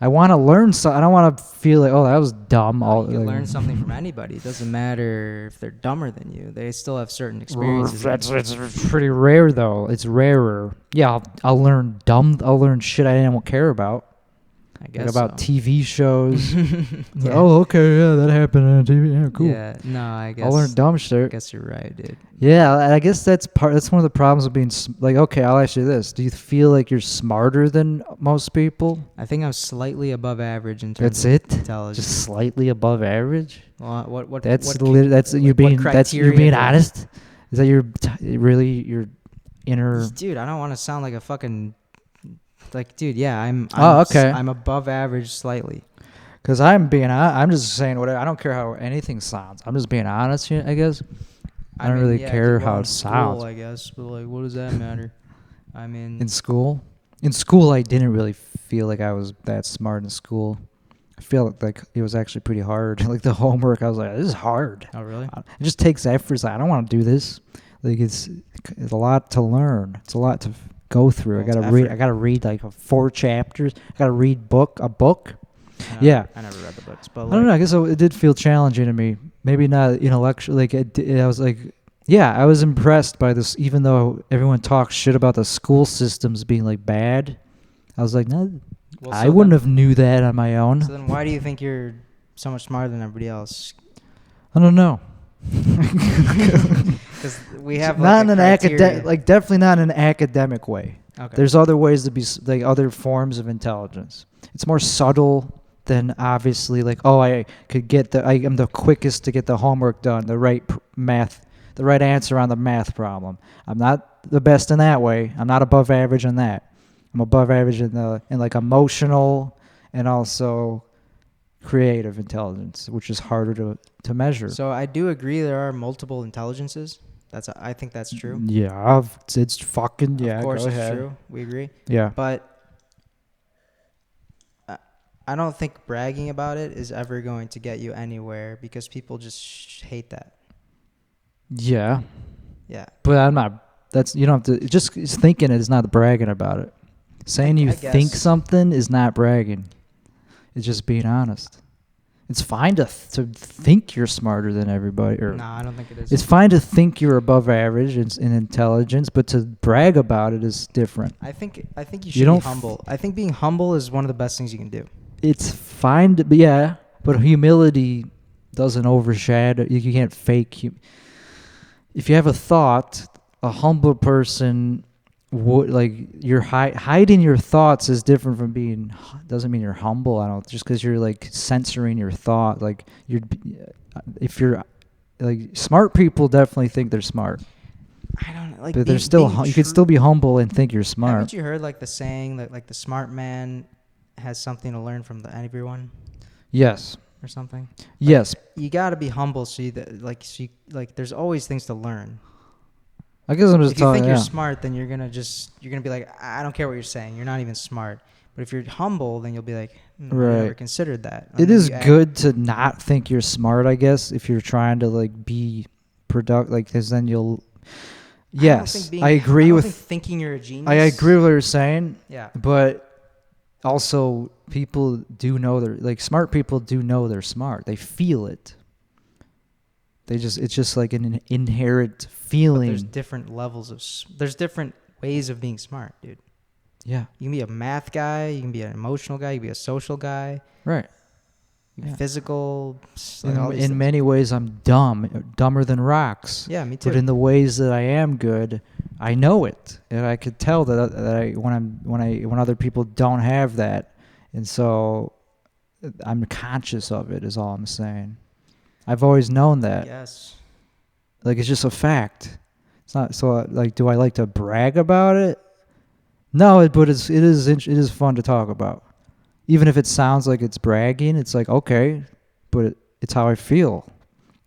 I want to learn something. I don't want to feel like, oh, that was dumb. You can learn something from anybody. It doesn't matter if they're dumber than you. They still have certain experiences. It's pretty rare, though. It's rarer. Yeah, I'll learn shit I didn't care about. I guess about TV shows. Oh, okay, yeah, that happened on TV. Yeah, cool. Yeah, no, I guess I'll learn dumb shit. I guess you're right, dude. Yeah, I guess that's one of the problems of being like. Okay, I'll ask you this: do you feel like you're smarter than most people? I think I'm slightly above average in terms of intelligence. Just slightly above average. Well, That's you being honest. Is that your inner? Dude, I don't want to sound like a fucking. Like, dude, I'm okay. I'm above average slightly. Because I'm just saying whatever. I don't care how anything sounds. I'm just being honest here, I guess. I don't really care how it sounds. I guess, but like, what does that matter? I mean, in school, I didn't really feel like I was that smart in school. I feel like it was actually pretty hard. Like the homework, I was like, this is hard. Oh, really? It just takes effort. It's like, I don't want to do this. Like it's a lot to learn. It's a lot to go through. Well, I gotta read like 4 chapters. I gotta read a book. Yeah. I never read the books, but I don't know. I guess it did feel challenging to me. Maybe not intellectually. Like I was like, yeah, I was impressed by this. Even though everyone talks shit about the school systems being like bad, I was like, no, well, I wouldn't have knew that on my own. So then, why do you think you're so much smarter than everybody else? I don't know. Because we have not in an academic, like definitely not in an academic way. Okay. There's other ways to be like other forms of intelligence. It's more subtle than obviously like, oh, I am the quickest to get the homework done, the right answer on the math problem. I'm not the best in that way. I'm not above average in that. I'm above average in like emotional and also creative intelligence, which is harder to measure. So I do agree there are multiple intelligences. I think that's true. Yeah, it's fucking yeah. Of course, go it's ahead. true. We agree. Yeah, but I don't think bragging about it is ever going to get you anywhere because people just hate that. Yeah. Yeah. But I'm not. That's you don't have to. Just thinking it is not bragging about it. Saying you think something is not bragging. It's just being honest. It's fine to think you're smarter than everybody. No, I don't think it is. It's fine to think you're above average in intelligence, but to brag about it is different. I think you should be humble. I think being humble is one of the best things you can do. It's fine to be, but humility doesn't overshadow. You can't fake. If you have a thought, a humble person would like you're hiding your thoughts is different from being. Doesn't mean you're humble. I don't just because you're like censoring your thought. Like if you're like smart people definitely think they're smart. I don't like. But they're still you could still be humble and think you're smart. Haven't you heard like the saying that like the smart man has something to learn from everyone? Yes. Or something. Yes. You got to be humble so there's always things to learn. I guess I'm just if you think you're smart, then you're gonna be like, I don't care what you're saying. You're not even smart. But if you're humble, then you'll be like, I never considered that. It is good to not think you're smart, I guess, if you're trying to like be productive, like because then you'll. Yes, I agree with thinking you're a genius. I agree with what you're saying. Yeah, but also people do know smart people do know they're smart. They feel it. It's just like an inherent feeling. But there's different levels there's different ways of being smart, dude. Yeah. You can be a math guy, you can be an emotional guy, you can be a social guy. Right. Physical. In many ways, I'm dumber than rocks. Yeah, me too. But in the ways that I am good, I know it, and I could tell that when other people don't have that, and so I'm conscious of it. Is all I'm saying. I've always known that. Yes. Like it's just a fact. It's not so like. Do I like to brag about it? No, but it is fun to talk about. Even if it sounds like it's bragging, it's like okay, but it's how I feel.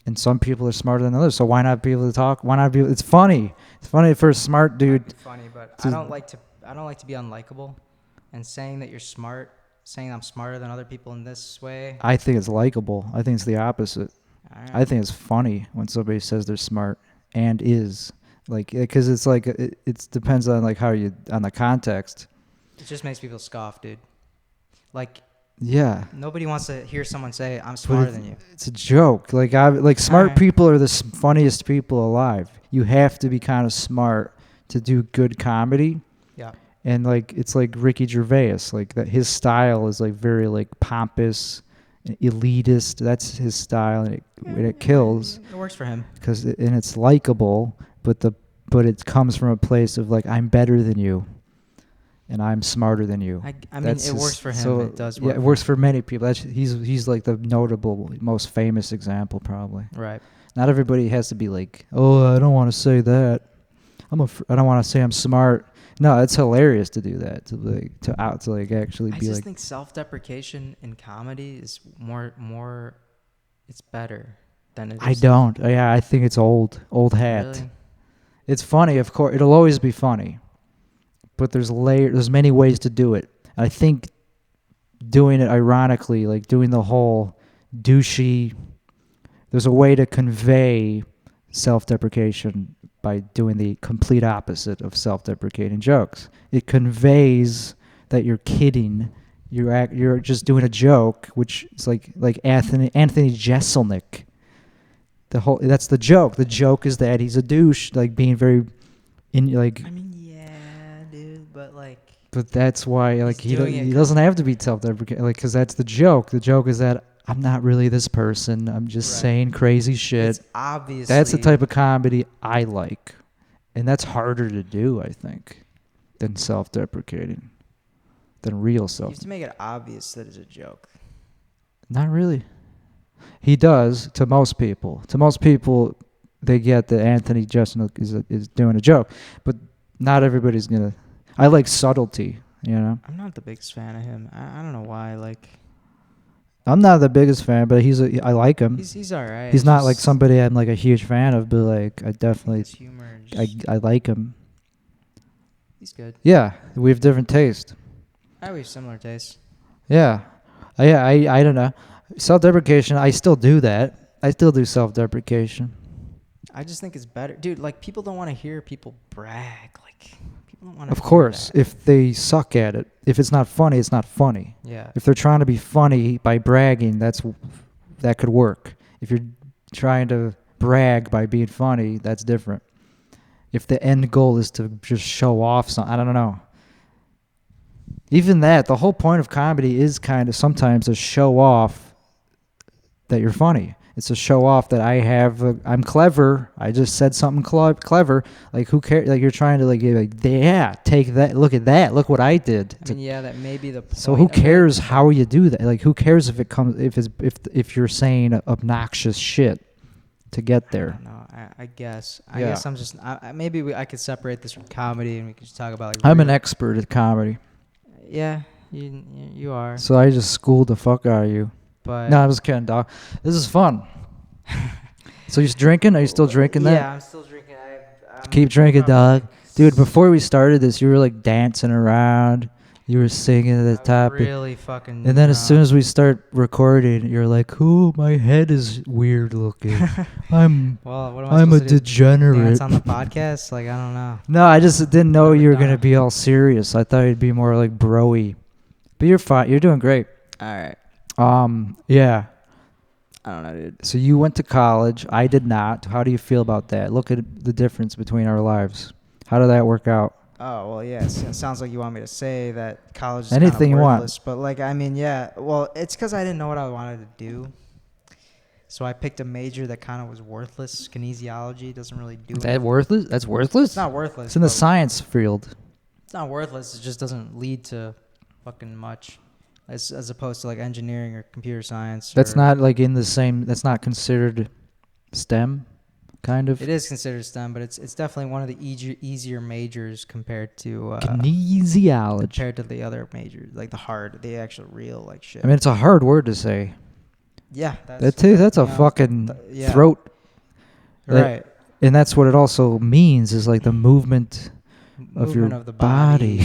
And some people are smarter than others, so why not be able to talk? Why not be? It's funny. It's funny for a smart dude. It's funny, but I don't like to be unlikable, and saying that you're smart, saying I'm smarter than other people in this way. I think it's likable. I think it's the opposite. Right. I think it's funny when somebody says they're smart and is like because it's like it depends on like on the context. It just makes people scoff, dude. Like. Yeah. Nobody wants to hear someone say, I'm smarter than you. It's a joke. Like smart people are the funniest people alive. You have to be kind of smart to do good comedy. Yeah. And like it's like Ricky Gervais, like that his style is like very like pompous, elitist. That's his style, and it kills. It works for him. And it's likable, but it comes from a place of like I'm better than you. And I'm smarter than you. I mean, it works for him. So, it does work. Yeah, it works for many people. He's like the notable, most famous example, probably. Right. Not everybody has to be like, oh, I don't want to say that. I don't want to say I'm smart. No, it's hilarious to do that, to actually I be just like. think self-deprecation in comedy is more. It's better than it is. I don't. Yeah, I think it's old hat. Really? It's funny, of course. It'll always be funny, but there's many ways to do it. I think doing it ironically, like doing the whole douchey. There's a way to convey self-deprecation by doing the complete opposite of self-deprecating jokes. It conveys that you're kidding. You're just doing a joke, which is like Anthony Jeselnik. That's the joke. The joke is that he's a douche, like being very like. I mean, yeah, dude, but like. But that's why like he doing doesn't have to be self-deprecating, like, because that's the joke. The joke is that I'm not really this person. I'm just saying crazy shit. It's obviously. That's the type of comedy I like, and that's harder to do, I think, than self-deprecating, than real You have to make it obvious that it's a joke. Not really. He does to most people. To most people, they get that Anthony Jeselnik is doing a joke, but not everybody's gonna. I like subtlety, you know. I'm not the biggest fan of him. I don't know why. Like, I'm not the biggest fan, but I like him. He's all right. He's not like somebody I'm like a huge fan of, but like I definitely his humor. I like him. He's good. Yeah, we have different taste. We have similar tastes. Yeah, I don't know. Self-deprecation, I still do that. I still do self-deprecation. I just think it's better, dude. Like, people don't want to hear people brag. Like, people don't want to. Of course, if they suck at it, if it's not funny, it's not funny. Yeah. If they're trying to be funny by bragging, that could work. If you're trying to brag by being funny, that's different. If the end goal is to just show off something, I don't know. Even that, the whole point of comedy is kind of sometimes to show off that you're funny. It's to show off that I'm clever. I just said something clever. Like, who cares? Like, you're trying to yeah, take that. Look at that. Look what I did. I mean, yeah, that may be the point. So who cares how you do that? Like, who cares if you're saying obnoxious shit to get there? I don't know. I guess. I guess I'm just. Maybe I could separate this from comedy and we could just talk about. Like, I'm an expert at comedy. Yeah, you are. So I just schooled the fuck out of you. But no, I'm just kidding, dog. This is fun. So you're drinking? Are you still drinking that? Yeah, I'm still drinking. Keep drinking, dog. Dude, before we started this, you were like dancing around. You were singing at the top. Really fucking. And then as soon as we start recording, you're like, "Oh, my head is weird looking. I'm a degenerate." Dance on the podcast? Like, I don't know. No, I just didn't know you were gonna be all serious. I thought you'd be more like broy. But you're fine. You're doing great. All right. Yeah. I don't know, dude. So you went to college. I did not. How do you feel about that? Look at the difference between our lives. How did that work out? Oh, well, yes. It sounds like you want me to say that college is anything kind of you worthless, want. but like, I mean, yeah. Well, it's because I didn't know what I wanted to do. So I picked a major that kind of was worthless. Kinesiology doesn't really do it. That worthless? That's worthless? It's not worthless. It's in the science field. It's not worthless. It just doesn't lead to fucking much. As opposed to like engineering or computer science. That's not like in the same. That's not considered STEM, kind of. It is considered STEM, but it's definitely one of the easier majors compared to kinesiology. Compared to the other majors, like the actual real like shit. I mean, it's a hard word to say. Yeah, that's a fucking throat. Right. And that's what it also means is like the movement of the body.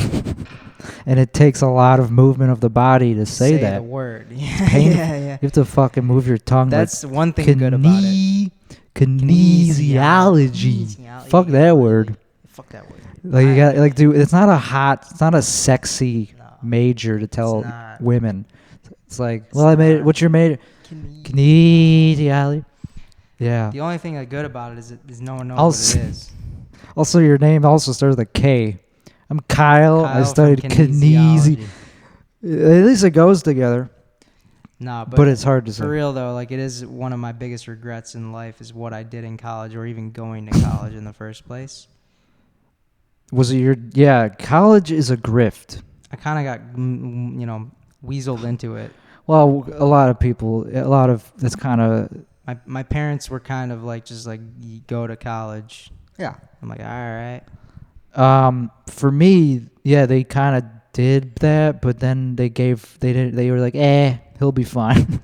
And it takes a lot of movement of the body to say that. The word. Yeah. You have to fucking move your tongue. That's like, one thing good about it. Kinesiology. Fuck that word. Fuck that word. Like, you got like, dude, it's not a sexy major to tell women. It's like, what's your major? Kinesiology. Yeah. The only thing good about it is no one knows what it is. Also, your name also starts with a K. I'm Kyle. I studied kinesiology. At least it goes together. Nah, but it's hard to say. For real though, like, it is one of my biggest regrets in life is what I did in college, or even going to college in the first place. Was it college is a grift. I kind of got, weaseled into it. Well, that's kind of. My parents were kind of like, just like, go to college. Yeah. I'm like, all right. For me, yeah, they kind of did that, but then they were like, he'll be fine.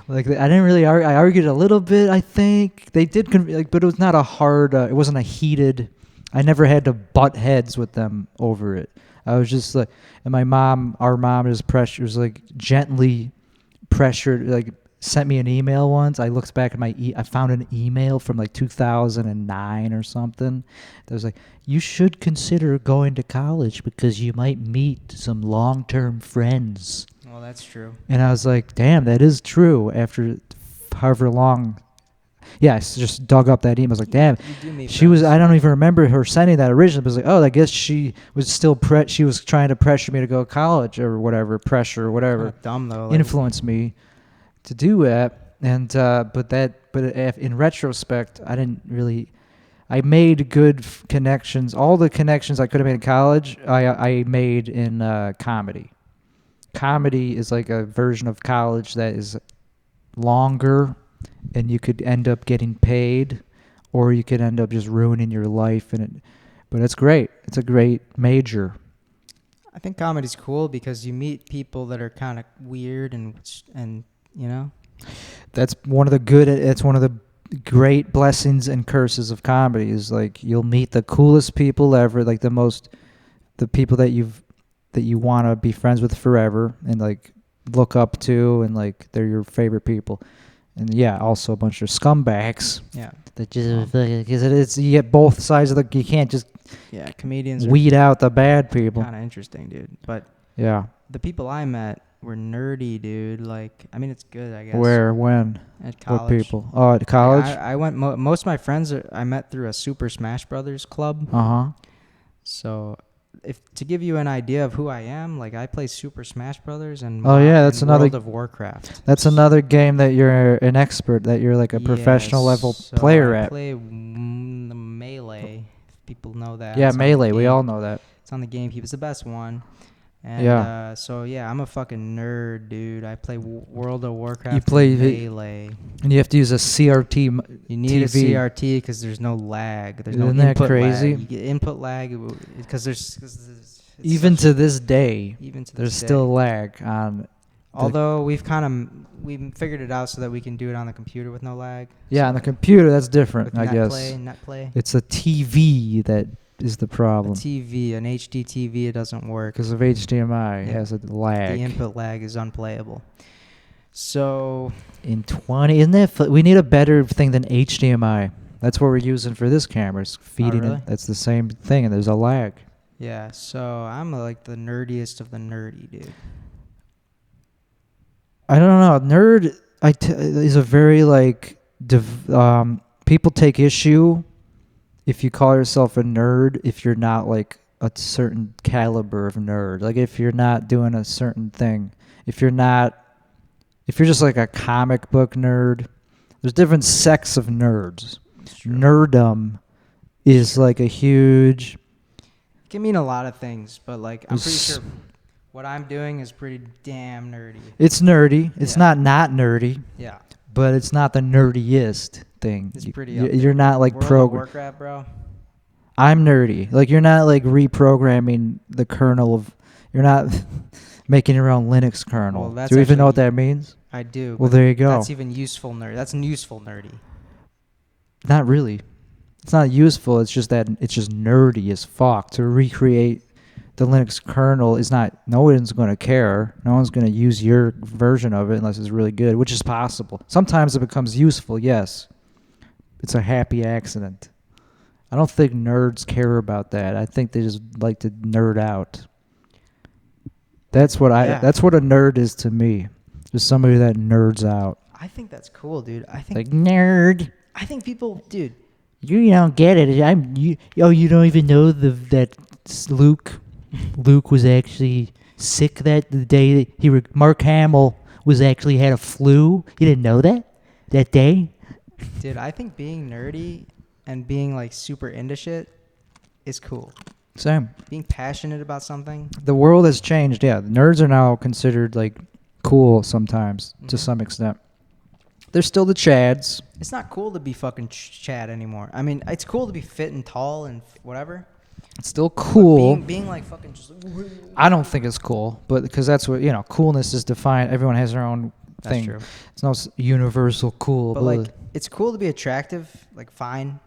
Like I didn't really argue. I argued a little bit. I think they did, but it was not a hard. It wasn't a heated. I never had to butt heads with them over it. I was just like, and our mom was like gently pressured, like sent me an email once. I looked back at I found an email from like 2009 or something. That was like, you should consider going to college because you might meet some long-term friends. Well, that's true. And I was like, damn, that is true. After however long, I just dug up that email. I was like, damn, she was. I don't even remember her sending that originally. But I was like, oh, I guess she was still she was trying to pressure me to go to college or whatever, Dumb though. Influence me to do that. And but in retrospect, I didn't really. I made good connections. All the connections I could have made in college, I made in comedy. Comedy is like a version of college that is longer, and you could end up getting paid, or you could end up just ruining your life. But it's great. It's a great major. I think comedy's cool because you meet people that are kind of weird and you know. That's one of the great blessings and curses of comedy is like you'll meet the coolest people ever, like the people that you want to be friends with forever and like look up to, and like they're your favorite people. And also a bunch of scumbags. Yeah. That just because you get both sides of you can't just comedians weed out the bad people. Kind of interesting, dude. But the people I met were nerdy, dude. Like, I mean, it's good, I guess. Where? When? At college. What people? Oh, at college? I went. Most of my friends I met through a Super Smash Brothers club. So, to give you an idea of who I am, like I play Super Smash Brothers and that's another World of Warcraft. That's another game that you're an expert, that you're like a professional level player at. I play the Melee. If people know that. Yeah, Melee. We all know that. It's on the GameCube. It's the best one. And I'm a fucking nerd, dude. I play World of Warcraft. You play Melee, and you have to use a CRT. You need TV. a CRT because there's no lag. There's Isn't no that input crazy? lag. You get input lag because there's even to this day, there's day. still lag on. Although we've figured it out so that we can do it on the computer with no lag. Yeah, so on the computer that's different. I guess. Netplay. It's a TV that is the problem. An HD TV, it doesn't work because of HDMI. It has a lag. The input lag is unplayable. So isn't that we need a better thing than HDMI? That's what we're using for this camera. It's feeding really? it. That's the same thing, and there's a lag. Yeah, so I'm like the nerdiest of the nerdy, dude. I don't know. Nerd is a very like people take issue if you call yourself a nerd if you're not like a certain caliber of nerd. Like if you're not doing a certain thing. If you're just like a comic book nerd, there's different sects of nerds. Nerdum is like a huge... It can mean a lot of things, but like I'm pretty sure what I'm doing is pretty damn nerdy. It's nerdy. It's not nerdy. Yeah. But it's not the nerdiest thing. It's pretty. You're not like World of Warcraft, bro. I'm nerdy. Like you're not like reprogramming the kernel of. You're not making your own Linux kernel. Well, do you even know what that means? I do. Well, there you go. That's even useful nerd. That's useful nerdy. Not really. It's not useful. It's just that it's just nerdy as fuck to recreate the Linux kernel. Is not. No one's going to care. No one's going to use your version of it unless it's really good, which is possible. Sometimes it becomes useful. Yes, it's a happy accident. I don't think nerds care about that. I think they just like to nerd out. That's what That's what a nerd is to me. Just somebody that nerds out. I think that's cool, dude. I think like nerd. I think people, dude. You don't get it. You don't even know that Luke was actually sick the day Mark Hamill was actually had a flu. You didn't know that day? Dude, I think being nerdy and being like super into shit is cool. Same. Being passionate about something. The world has changed. Yeah, nerds are now considered like cool sometimes to some extent. They're still the chads. It's not cool to be fucking Chad anymore. I mean, it's cool to be fit and tall and whatever. It's still cool. Being like fucking just. I don't think it's cool, but because that's what coolness is defined. Everyone has their own thing. That's true. It's no universal cool. But like, it's cool to be attractive, like fine.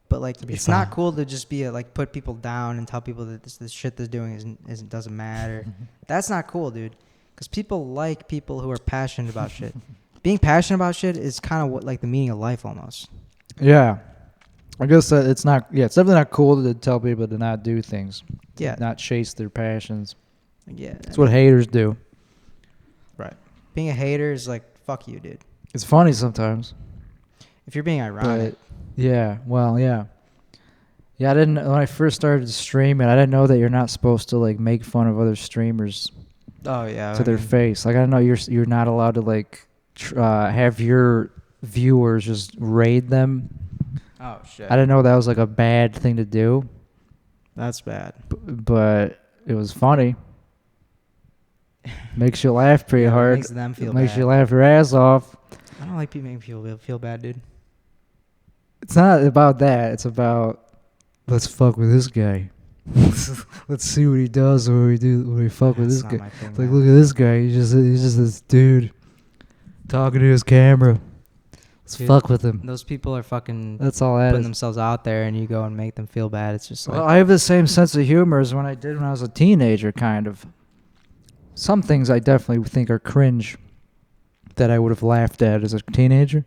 But like, it's not cool to just be like put people down and tell people that this shit they're doing doesn't matter. That's not cool, dude. Because people like people who are passionate about shit. Being passionate about shit is kind of what like the meaning of life almost. Yeah, I guess that it's not. Yeah, it's definitely not cool to tell people to not do things. Yeah, not chase their passions. Yeah, that's what haters do. Right. Being a hater is like fuck you, dude. It's funny sometimes. If you're being ironic. But, yeah. Well, yeah. Yeah, I didn't when I first started streaming. I didn't know that you're not supposed to like make fun of other streamers. Oh yeah. To their face. Like I didn't know you're not allowed to like have your viewers just raid them. Oh shit. I didn't know that was like a bad thing to do. That's bad. But it was funny. Makes you laugh pretty hard. It makes them feel makes bad. you laugh your ass off. I don't like people making people feel bad, dude. It's not about that. It's about let's fuck with this guy. Let's see what he does when we fuck with this guy. Like look at this guy. He's just this dude talking to his camera. Let's fuck with him. Those people are fucking. That's all that putting is. themselves out there, and you go and make them feel bad. It's just like. Well, I have the same sense of humor as when I did when I was a teenager, kind of. Some things I definitely think are cringe that I would have laughed at as a teenager,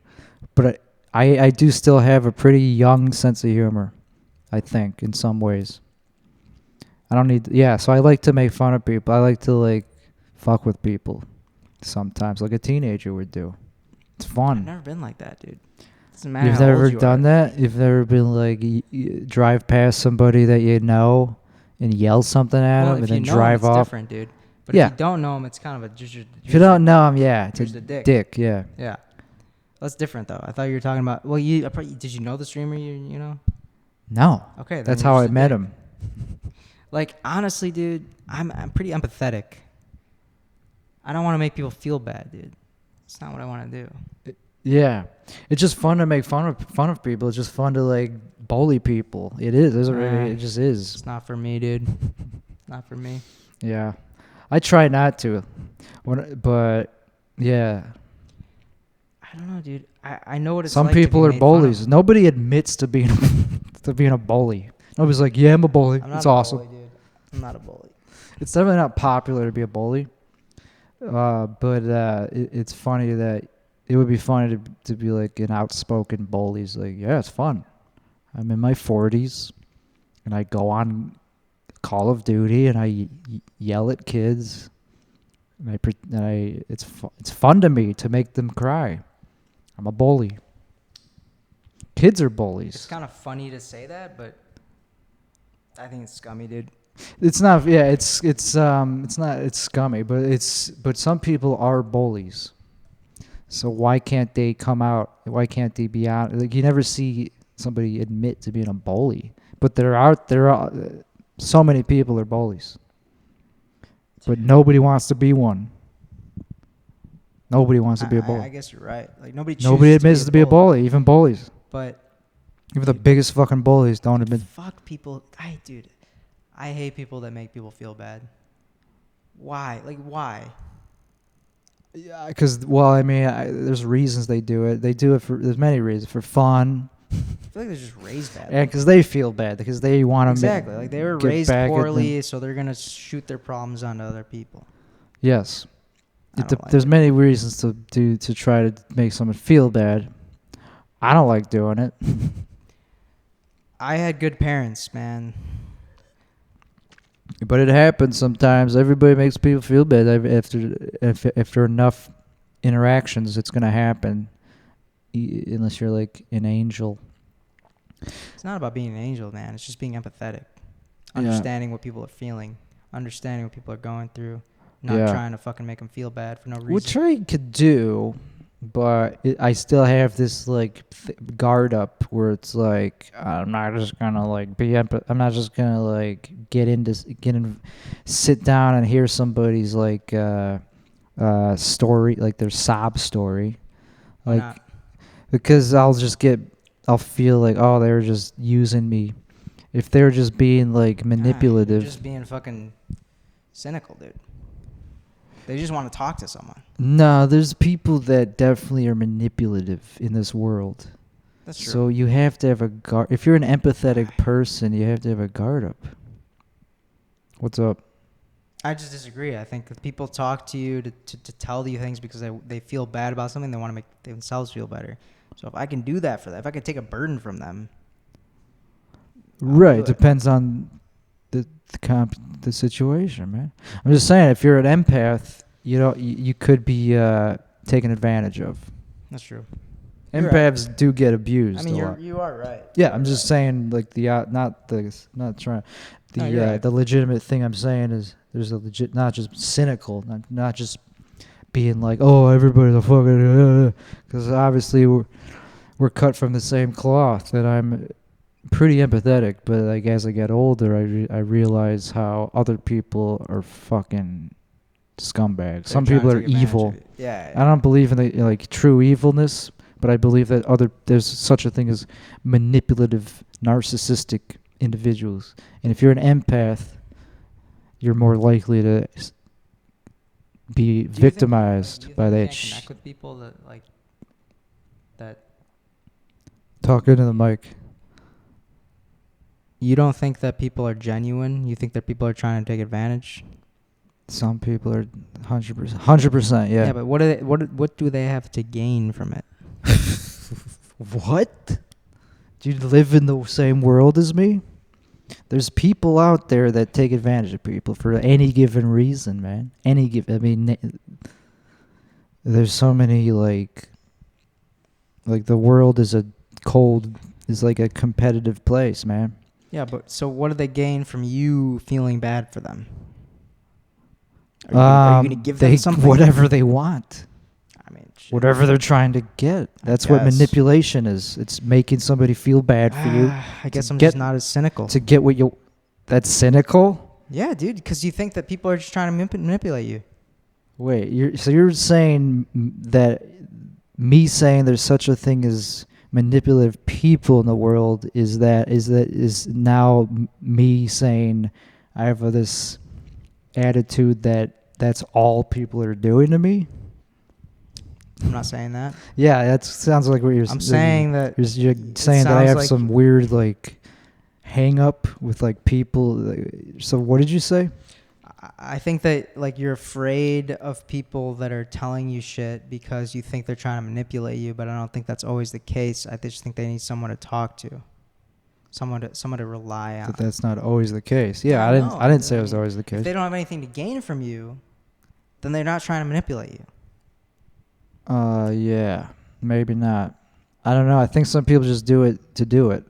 but I do still have a pretty young sense of humor, I think, in some ways. I don't need... Yeah, so I like to make fun of people. I like to, like, fuck with people sometimes, like a teenager would do. It's fun. I've never been like that, dude. Doesn't matter. You've never done that? You've never been, like, drive past somebody that you know and yell something at them and then drive off? It's different, dude. But if you don't know him, it's kind of a... If you don't know him, yeah. It's a dick, yeah. Yeah. That's different, though. I thought you were talking about... Well, did you know the streamer, you know? No. Okay. That's how I met him. Like, honestly, dude, I'm pretty empathetic. I don't want to make people feel bad, dude. It's not what I want to do. Yeah. It's just fun to make fun of people. It's just fun to, like, bully people. It is. It just is. It's not for me, dude. Not for me. Yeah. I try not to. But, yeah. I don't know, dude. I know what it's Some like. Some people are bullies. Nobody admits to being a bully. Nobody's like, yeah, I'm a bully. It's awesome. Bully, dude. I'm not a bully. It's definitely not popular to be a bully. But it's funny that it would be funny to be like an outspoken bully. It's like, yeah, it's fun. I'm in my 40s and I go on Call of Duty and I yell at kids. And it's fun to me to make them cry. I'm a bully. Kids are bullies. It's kind of funny to say that, but I think it's scummy, dude. It's not. Yeah, it's not. It's scummy, but some people are bullies. So why can't they come out? Why can't they be out? Like you never see somebody admit to being a bully, but there are so many people are bullies, but nobody wants to be one. Nobody wants to be a bully. I guess you're right. Like nobody admits to be a bully, even bullies. But even the biggest fucking bullies don't admit. Fuck people. Dude, I hate people that make people feel bad. Why? Like why? Yeah, because I mean, there's reasons they do it. They do it there's many reasons. For fun. I feel like they're just raised bad. Yeah, because they feel bad because they want to exactly like they were raised poorly, so they're gonna shoot their problems onto other people. Yes, there's many reasons to try to make someone feel bad. I don't like doing it. I had good parents, man. But it happens sometimes. Everybody makes people feel bad after enough interactions. It's gonna happen, unless you're like an angel. It's not about being an angel, man. It's just being empathetic, understanding what people are feeling, understanding what people are going through, not trying to fucking make them feel bad for no reason. Which I could do, but I still have this like guard up where it's like I'm not just gonna like I'm not just gonna like sit down and hear somebody's like story, like their sob story, like because I'll feel like, oh, they're just using me if they're just being like manipulative. You're just being fucking cynical, dude. They just want to talk to someone. No, there's people that definitely are manipulative in this world. That's true. So you have to have a guard. If you're an empathetic person, you have to have a guard up. What's up? I just disagree. I think if people talk to you to tell you things because they feel bad about something, they want to make themselves feel better. So if I can do that for them, if I can take a burden from them. Right. Depends on the situation, man. I'm just saying, if you're an empath, you could be taken advantage of. That's true. Empaths do get abused. I mean, a lot. you are right. Yeah, I'm just saying, like the legitimate thing I'm saying is there's a legit, not just cynical, not just being like, oh, everybody's a fucking, because obviously we're cut from the same cloth, and I'm pretty empathetic, but like as I get older, I realize how other people are fucking scumbags. Some people are evil. Yeah. I don't believe in the true evilness, but I believe that there's such a thing as manipulative, narcissistic individuals. And if you're an empath, you're more likely to be victimized by that shit. Connect with people that Talk into the mic. You don't think that people are genuine? You think that people are trying to take advantage? Some people are 100%, yeah. Yeah, but what do they have to gain from it? What? Do you live in the same world as me? There's people out there that take advantage of people for any given reason, man. There's so many like the world is like a competitive place, man. Yeah, but so what do they gain from you feeling bad for them? Are you going to give them something? Whatever they want. I mean, shit. Whatever they're trying to get. That's what manipulation is. It's making somebody feel bad for you. I guess I'm just not as cynical. To get what you... That's cynical? Yeah, dude, because you think that people are just trying to manipulate you. Wait, you're saying that me saying there's such a thing as manipulative people in the world is now me saying I have this attitude that's all people are doing to me? I'm not saying that. Yeah, that sounds like what you're saying. I'm saying that you're saying that I have some weird like hang up with like people. So what did you say? I think that like you're afraid of people that are telling you shit because you think they're trying to manipulate you, but I don't think that's always the case. I just think they need someone to talk to, someone to rely on. But that's not always the case. Yeah, I didn't say it was always the case. If they don't have anything to gain from you, then they're not trying to manipulate you. Yeah, maybe not. I don't know. I think some people just do it to do it.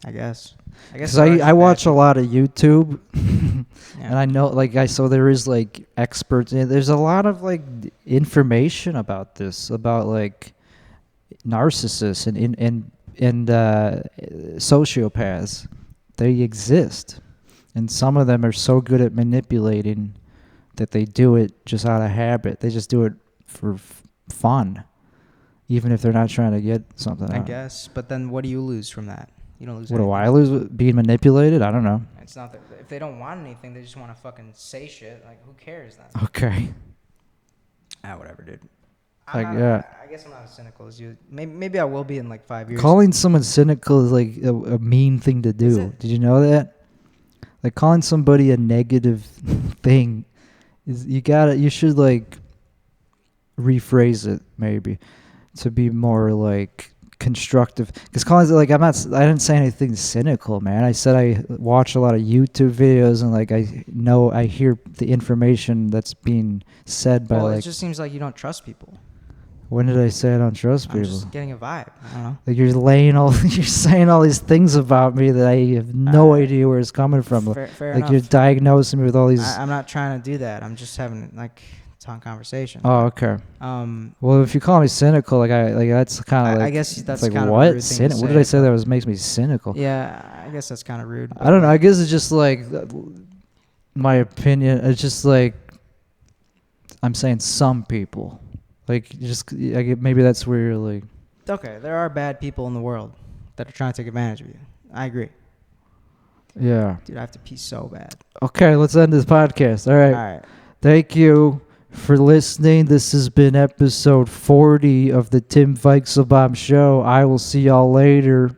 I guess. Because I watch a lot of YouTube, and I know, so there is, like, experts. There's a lot of, like, information about this, about, like, narcissists and sociopaths. They exist. And some of them are so good at manipulating that they do it just out of habit. They just do it for fun, even if they're not trying to get something out. I guess. But then what do you lose from that? You don't lose What anything. do I lose with being manipulated? I don't know. It's not that if they don't want anything, they just want to fucking say shit. Like, who cares then? Okay. Whatever, dude. I guess I'm not as cynical as you. Maybe I will be in like 5 years. Calling someone cynical is like a mean thing to do. Did you know that? Like calling somebody a negative thing is you should like rephrase it maybe to be more like constructive, because calling it like I didn't say anything cynical, man. I said I watch a lot of YouTube videos and like I hear the information that's being said by it just seems like you don't trust people. When did I say I don't trust people? I'm just getting a vibe. I don't know. Like you're saying all these things about me that I have no idea where it's coming from. Fair like enough. you're diagnosing me with all these. I'm not trying to do that. I'm just having like conversation. Oh, okay. Well, if you call me cynical, that's kind of like. I guess that's like kind what? of a rude thing to What say, did I say that makes me cynical? Yeah, I guess that's kind of rude. I don't know. I guess it's just like my opinion. It's just like I'm saying some people. Like maybe that's where you're like. Okay, there are bad people in the world that are trying to take advantage of you. I agree. Yeah. Dude, I have to pee so bad. Okay, let's end this podcast. All right. All right. Thank you for listening. This has been episode 40 of the Tim Weichselbaum Show. I will see y'all later.